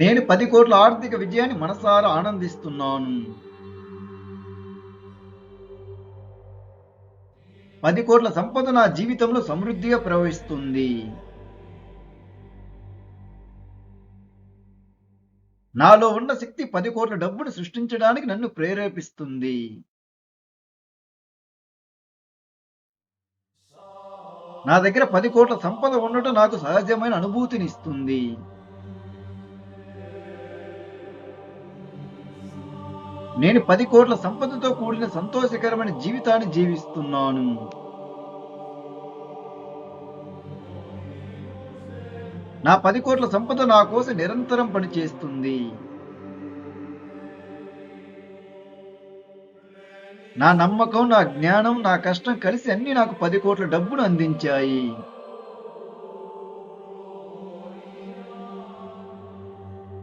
నేను 10 కోట్ల ఆర్థిక విజయాన్ని మనసారా ఆనందిస్తున్నాను. 10 కోట్ల సంపద నా జీవితంలో సమృద్ధిగా ప్రవహిస్తుంది. నాలో ఉన్న శక్తి 10 కోట్ల డబ్బును సృష్టించడానికి నన్ను ప్రేరేపిస్తుంది. నా దగ్గర 10 కోట్ల సంపద ఉండటం నాకు సహజమైన అనుభూతినిస్తుంది. నేను 10 కోట్ల సంపదతో కూడిన సంతోషకరమైన జీవితాన్ని జీవిస్తున్నాను. నా 10 కోట్ల సంపద నా కోసం నిరంతరం పనిచేస్తుంది. నా నమ్మకం, నా జ్ఞానం, నా కష్టం కలిసి అన్ని నాకు 10 కోట్ల డబ్బును అందించాయి.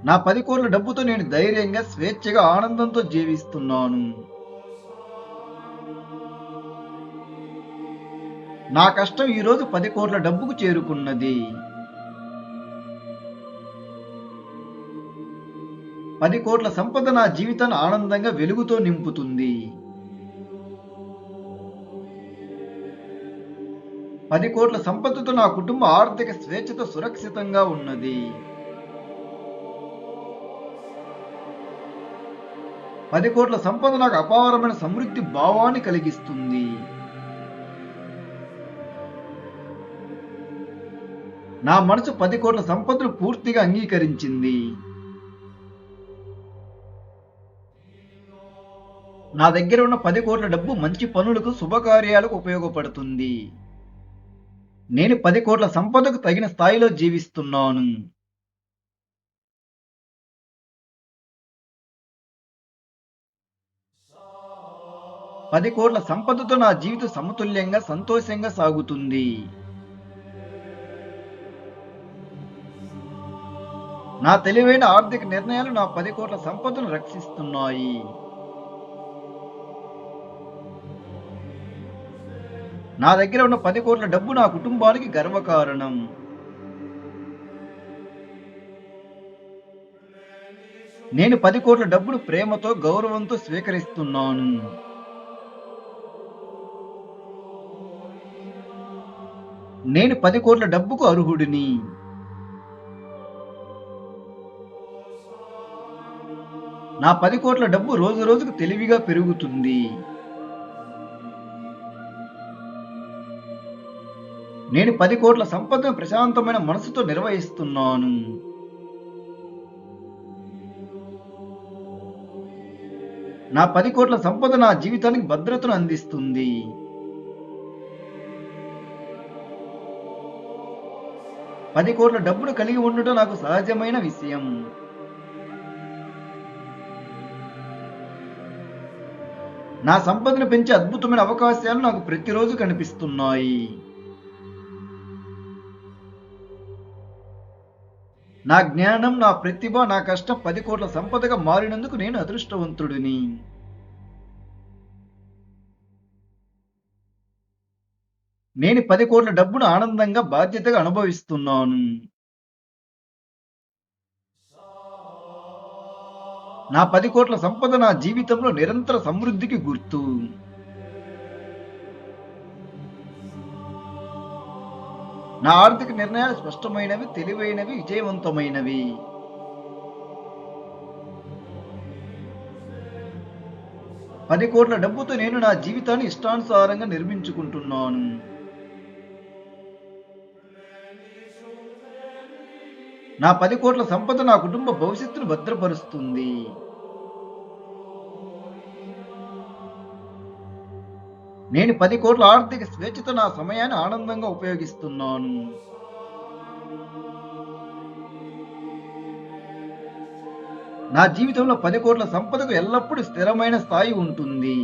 నా 10 కోట్ల డబ్బుతో నేను ధైర్యంగా, స్వేచ్ఛగా, ఆనందంతో జీవిస్తున్నాను. నా కష్టం ఈరోజు 10 కోట్ల డబ్బుకు చేరుకున్నది. 10 కోట్ల సంపద నా జీవితాన్ని ఆనందంగా, వెలుగుతో నింపుతుంది. 10 కోట్ల సంపదతో నా కుటుంబ ఆర్థిక స్వేచ్ఛతో సురక్షితంగా ఉన్నది. 10 కోట్ల సంపద నాకు అపారమైన సమృద్ధి భావాన్ని కలిగిస్తుంది. నా మనసు 10 కోట్ల సంపదను పూర్తిగా అంగీకరించింది. నా దగ్గర ఉన్న 10 కోట్ల డబ్బు మంచి పనులకు, శుభకార్యాలకు ఉపయోగపడుతుంది. నేను 10 కోట్ల సంపదకు తగిన స్థాయిలో జీవిస్తున్నాను. పది కోట్ల సంపదతో నా జీవితం సమతుల్యంగా, సంతోషంగా సాగుతుంది. నా తెలివైన ఆర్థిక నిర్ణయాలు నా 10 కోట్ల సంపదను రక్షిస్తున్నాయి. నా దగ్గర ఉన్న 10 కోట్ల డబ్బు నా కుటుంబానికి గర్వకారణం. నేను 10 కోట్ల డబ్బును ప్రేమతో, గౌరవంతో స్వీకరిస్తున్నాను. నేను 10 కోట్ల డబ్బుకు అర్హుడిని. నా 10 కోట్ల డబ్బు రోజు రోజుకు తెలివిగా పెరుగుతుంది. నేను 10 కోట్ల సంపదను ప్రశాంతమైన మనసుతో నిర్వహిస్తున్నాను. నా 10 కోట్ల సంపద నా జీవితానికి భద్రతను అందిస్తుంది. పది కోట్ల డబ్బును కలిగి ఉండటం నాకు సహజమైన విషయం. నా సంపదను పెంచే అద్భుతమైన అవకాశాలు నాకు ప్రతిరోజు కనిపిస్తున్నాయి. నా జ్ఞానం, నా ప్రతిభ, నా కష్టం 10 కోట్ల సంపదగా మారినందుకు నేను అదృష్టవంతుడిని. నేను 10 కోట్ల డబ్బును ఆనందంగా, బాధ్యతగా అనుభవిస్తున్నాను. నా 10 కోట్ల సంపద నా జీవితంలో నిరంతర సమృద్ధికి గుర్తు. నా ఆర్థిక నిర్ణయాలు స్పష్టమైనవి, తెలివైనవి, విజయవంతమైనవి. 10 కోట్ల డబ్బుతో నేను నా జీవితాన్ని ఇష్టానుసారంగా నిర్మించుకుంటున్నాను. నా 10 కోట్ల సంపద నా కుటుంబ భవిష్యత్తును భద్రపరుస్తుంది. నేను 10 కోట్ల ఆర్థిక స్వేచ్ఛతో నా సమయాన్ని ఆనందంగా ఉపయోగిస్తున్నాను. నా జీవితంలో 10 కోట్ల సంపదకు ఎల్లప్పుడూ స్థిరమైన స్థాయి ఉంటుంది.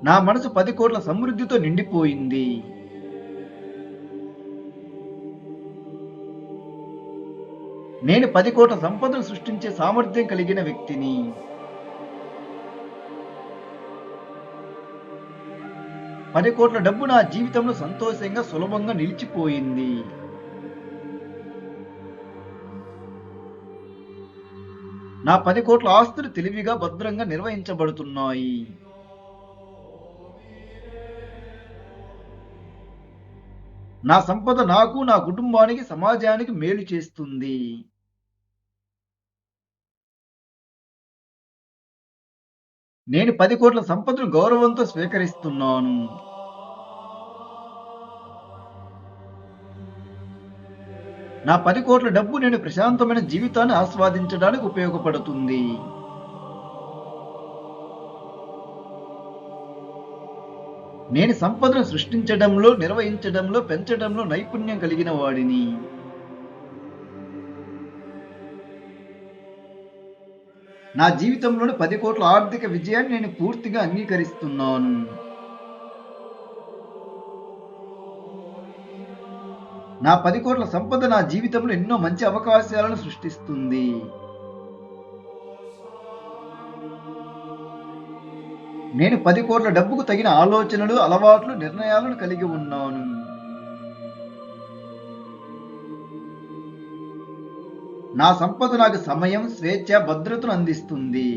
నా మనసు 10 కోట్ల సమృద్ధితో నిండిపోయింది. నేను 10 కోట్ల సంపదను సృష్టించే సామర్థ్యం కలిగిన వ్యక్తిని. 10 కోట్ల డబ్బు నా జీవితంలో సంతోషంగా, సులభంగా నిలిచిపోయింది. నా 10 కోట్ల ఆస్తులు తెలివిగా, భద్రంగా నిర్వహించబడుతున్నాయి. నా సంపద నాకు, నా కుటుంబానికి, సమాజానికి మేలు చేస్తుంది. నేను 10 కోట్ల సంపదను గౌరవంతో స్వీకరిస్తున్నాను. నా 10 కోట్ల డబ్బు నేను ప్రశాంతమైన జీవితాన్ని ఆస్వాదించడానికి ఉపయోగపడుతుంది. నేను సంపదను సృష్టించడంలో, నిర్వహించడంలో, పెంచడంలో నైపుణ్యం కలిగిన వాడిని. నా జీవితంలోని 10 కోట్ల ఆర్థిక విజయాన్ని నేను పూర్తిగా అంగీకరిస్తున్నాను. నా 10 కోట్ల సంపద నా జీవితంలో ఎన్నో మంచి అవకాశాలను సృష్టిస్తుంది. నేను 10 కోట్ల డబ్బుకు తగిన ఆలోచనలు, అలవాట్లు, నిర్ణయాలను కలిగి ఉన్నాను. నా సంపద నాకు సమయం, స్వేచ్ఛ, భద్రతను అందిస్తుంది.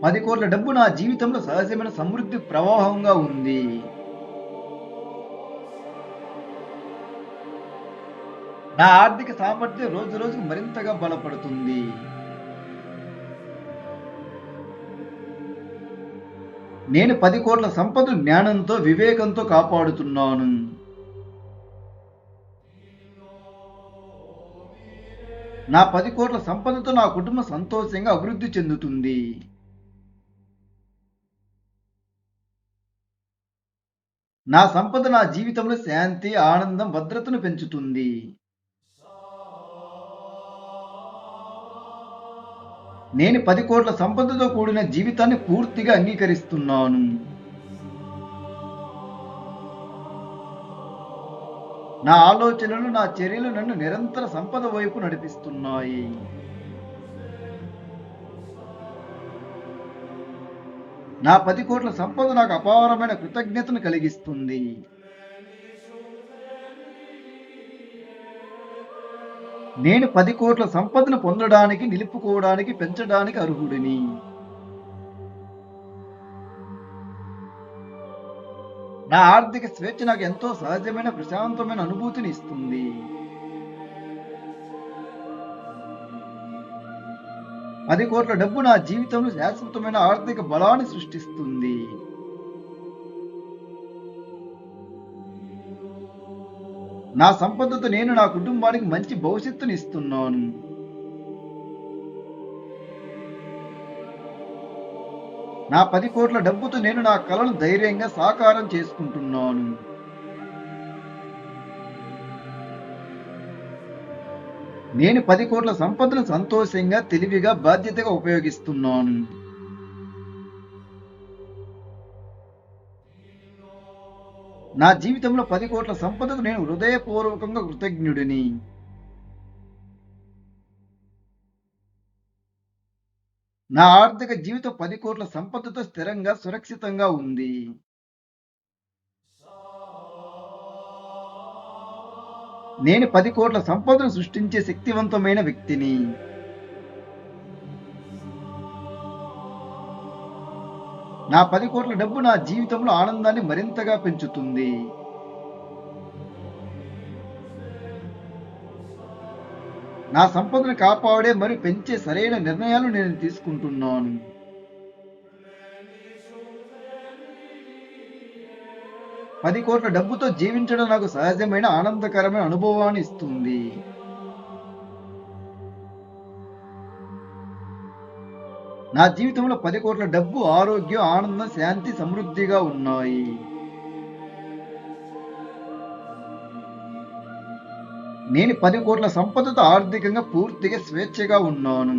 10 కోట్ల డబ్బు నా జీవితంలో సహజమైన సమృద్ధి ప్రవాహంగా ఉంది. నా ఆర్థిక సామర్థ్యం రోజు రోజుకు మరింతగా బలపడుతుంది. నేను 10 కోట్ల సంపదను జ్ఞానంతో, వివేకంతో కాపాడుతున్నాను. నా 10 కోట్ల సంపదతో నా కుటుంబం సంతోషంగా అభివృద్ధి చెందుతుంది. నా సంపద నా జీవితంలో శాంతి, ఆనందం, భద్రతను పెంచుతుంది. నేను 10 కోట్ల సంపదతో కూడిన జీవితాన్ని పూర్తిగా అంగీకరిస్తున్నాను. నా ఆలోచనలు, నా చర్యలు నన్ను నిరంతర సంపద వైపు నడిపిస్తున్నాయి. నా 10 కోట్ల సంపద నాకు అపారమైన కృతజ్ఞతను కలిగిస్తుంది. నేను 10 కోట్ల సంపదను పొందడానికి, నిలుపుకోవడానికి, పెంచడానికి అర్హుడిని. నా ఆర్థిక స్వేచ్ఛ నాకు ఎంతో సహజమైన, ప్రశాంతమైన అనుభూతిని ఇస్తుంది. పది కోట్ల డబ్బు నా జీవితంలో శాశ్వతమైన ఆర్థిక బలాన్ని సృష్టిస్తుంది. నా సంపదతో నేను నా కుటుంబానికి మంచి భవిష్యత్తుని ఇస్తున్నాను. నా 10 కోట్ల డబ్బుతో నేను నా కలను ధైర్యంగా సాకారం చేసుకుంటున్నాను. నేను 10 కోట్ల సంపదను సంతోషంగా, తెలివిగా, బాధ్యతగా ఉపయోగిస్తున్నాను. నా జీవితంలో 10 కోట్ల సంపదకు నేను హృదయపూర్వకంగా కృతజ్ఞుడిని. నా ఆర్థిక జీవితం 10 కోట్ల సంపదతో స్థిరంగా, సురక్షితంగా ఉంది. నేను 10 కోట్ల సంపదను సృష్టించే శక్తివంతమైన వ్యక్తిని. నా 10 కోట్ల డబ్బు నా జీవితంలో ఆనందాన్ని మరింతగా పెంచుతుంది. నా సంపదను కాపాడే మరియు పెంచే సరైన నిర్ణయాలు నేను తీసుకుంటున్నాను. పది కోట్ల డబ్బుతో జీవించడం నాకు సహజమైన ఆనందకరమైన అనుభవాన్ని ఇస్తుంది. నా జీవితంలో 10 కోట్ల డబ్బు, ఆరోగ్యం, ఆనందం, శాంతి, సమృద్ధిగా ఉన్నాయి. నేను 10 కోట్ల సంపదతో ఆర్థికంగా పూర్తిగా స్వేచ్ఛగా ఉన్నాను.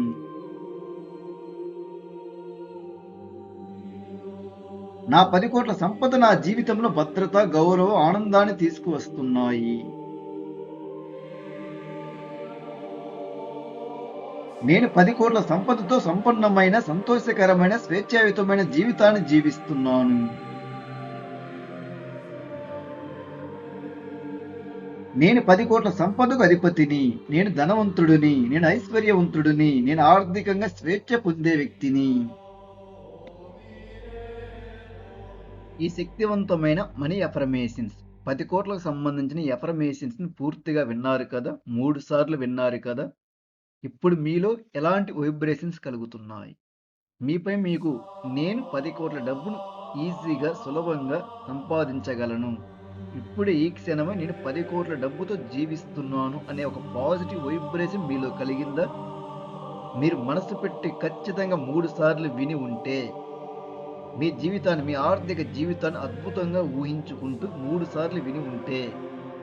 నా 10 కోట్ల సంపద నా జీవితంలో భద్రత, గౌరవం, ఆనందాన్ని తీసుకువస్తున్నాయి. నేను 10 కోట్ల సంపదతో సంపన్నమైన, సంతోషకరమైన, స్వేచ్ఛాయుతమైన జీవితాన్ని జీవిస్తున్నాను. నేను 10 కోట్ల సంపదకు అధిపతిని. నేను ధనవంతుడిని. నేను ఐశ్వర్యవంతుడిని. నేను ఆర్థికంగా స్వేచ్ఛ పొందే వ్యక్తిని. ఈ శక్తివంతమైన మనీ అఫర్మేషన్స్ 10 కోట్లకు సంబంధించిన ఎఫర్మేషన్స్ ని పూర్తిగా విన్నారు కదా, 3 సార్లు విన్నారు కదా. ఇప్పుడు మీలో ఎలాంటి వైబ్రేషన్స్ కలుగుతున్నాయి? మీపై మీకు నేను 10 కోట్ల డబ్బును ఈజీగా, సులభంగా సంపాదించగలను, ఇప్పుడు ఈ క్షణమే నేను 10 కోట్ల డబ్బుతో జీవిస్తున్నాను అనే ఒక పాజిటివ్ వైబ్రేషన్ మీలో కలిగిందా? మీరు మనసు పెట్టి ఖచ్చితంగా 3 సార్లు విని ఉంటే మీ జీవితాన్ని, మీ ఆర్థిక జీవితాన్ని అద్భుతంగా ఊహించుకుంటూ 3 సార్లు విని ఉంటే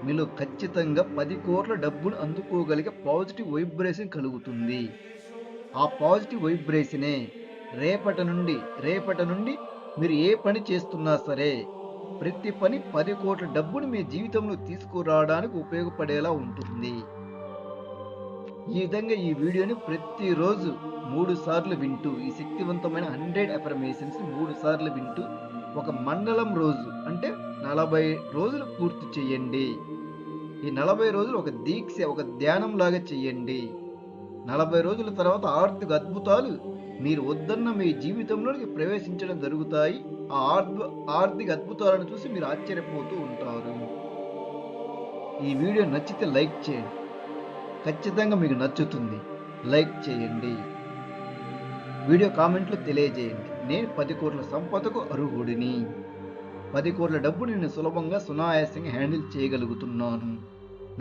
మీలో ఖచ్చితంగా 10 కోట్ల డబ్బును అందుకోగలిగే పాజిటివ్ వైబ్రేషన్ కలుగుతుంది. ఆ పాజిటివ్ వైబ్రేషనే రేపటి నుండి మీరు ఏ పని చేస్తున్నా సరే, ప్రతి పని 10 కోట్ల డబ్బును మీ జీవితంలో తీసుకురావడానికి ఉపయోగపడేలా ఉంటుంది. ఈ విధంగా ఈ వీడియోని ప్రతిరోజు 3 సార్లు వింటూ, ఈ శక్తివంతమైన 100 అఫర్మేషన్స్ 3 సార్లు వింటూ ఒక మండలం రోజు అంటే 40 రోజులు పూర్తి చేయండి. ఈ 40 రోజులు ఒక దీక్ష, ఒక ధ్యానం లాగా చేయండి. 40 రోజుల తర్వాత ఆర్థిక అద్భుతాలు మీరు వద్దన్న మీ జీవితంలోకి ప్రవేశించడం జరుగుతాయి. ఆ ఆర్థిక అద్భుతాలను చూసి మీరు ఆశ్చర్యపోతూ ఉంటారు. ఈ వీడియో నచ్చితే లైక్ చేయండి. ఖచ్చితంగా మీకు నచ్చుతుంది. లైక్ చేయండి. వీడియో కామెంట్లో తెలియజేయండి. నేను 10 కోట్ల సంపదకు అర్హుడిని. 10 కోట్ల డబ్బు నేను సులభంగా, సునాయాసంగా హ్యాండిల్ చేయగలుగుతున్నాను.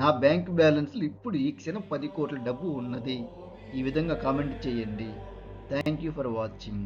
నా బ్యాంక్ బ్యాలెన్స్లో ఇప్పుడు ఈ క్షణం 10 కోట్ల డబ్బు ఉన్నది. ఈ విధంగా కామెంట్ చేయండి. Thank you for watching.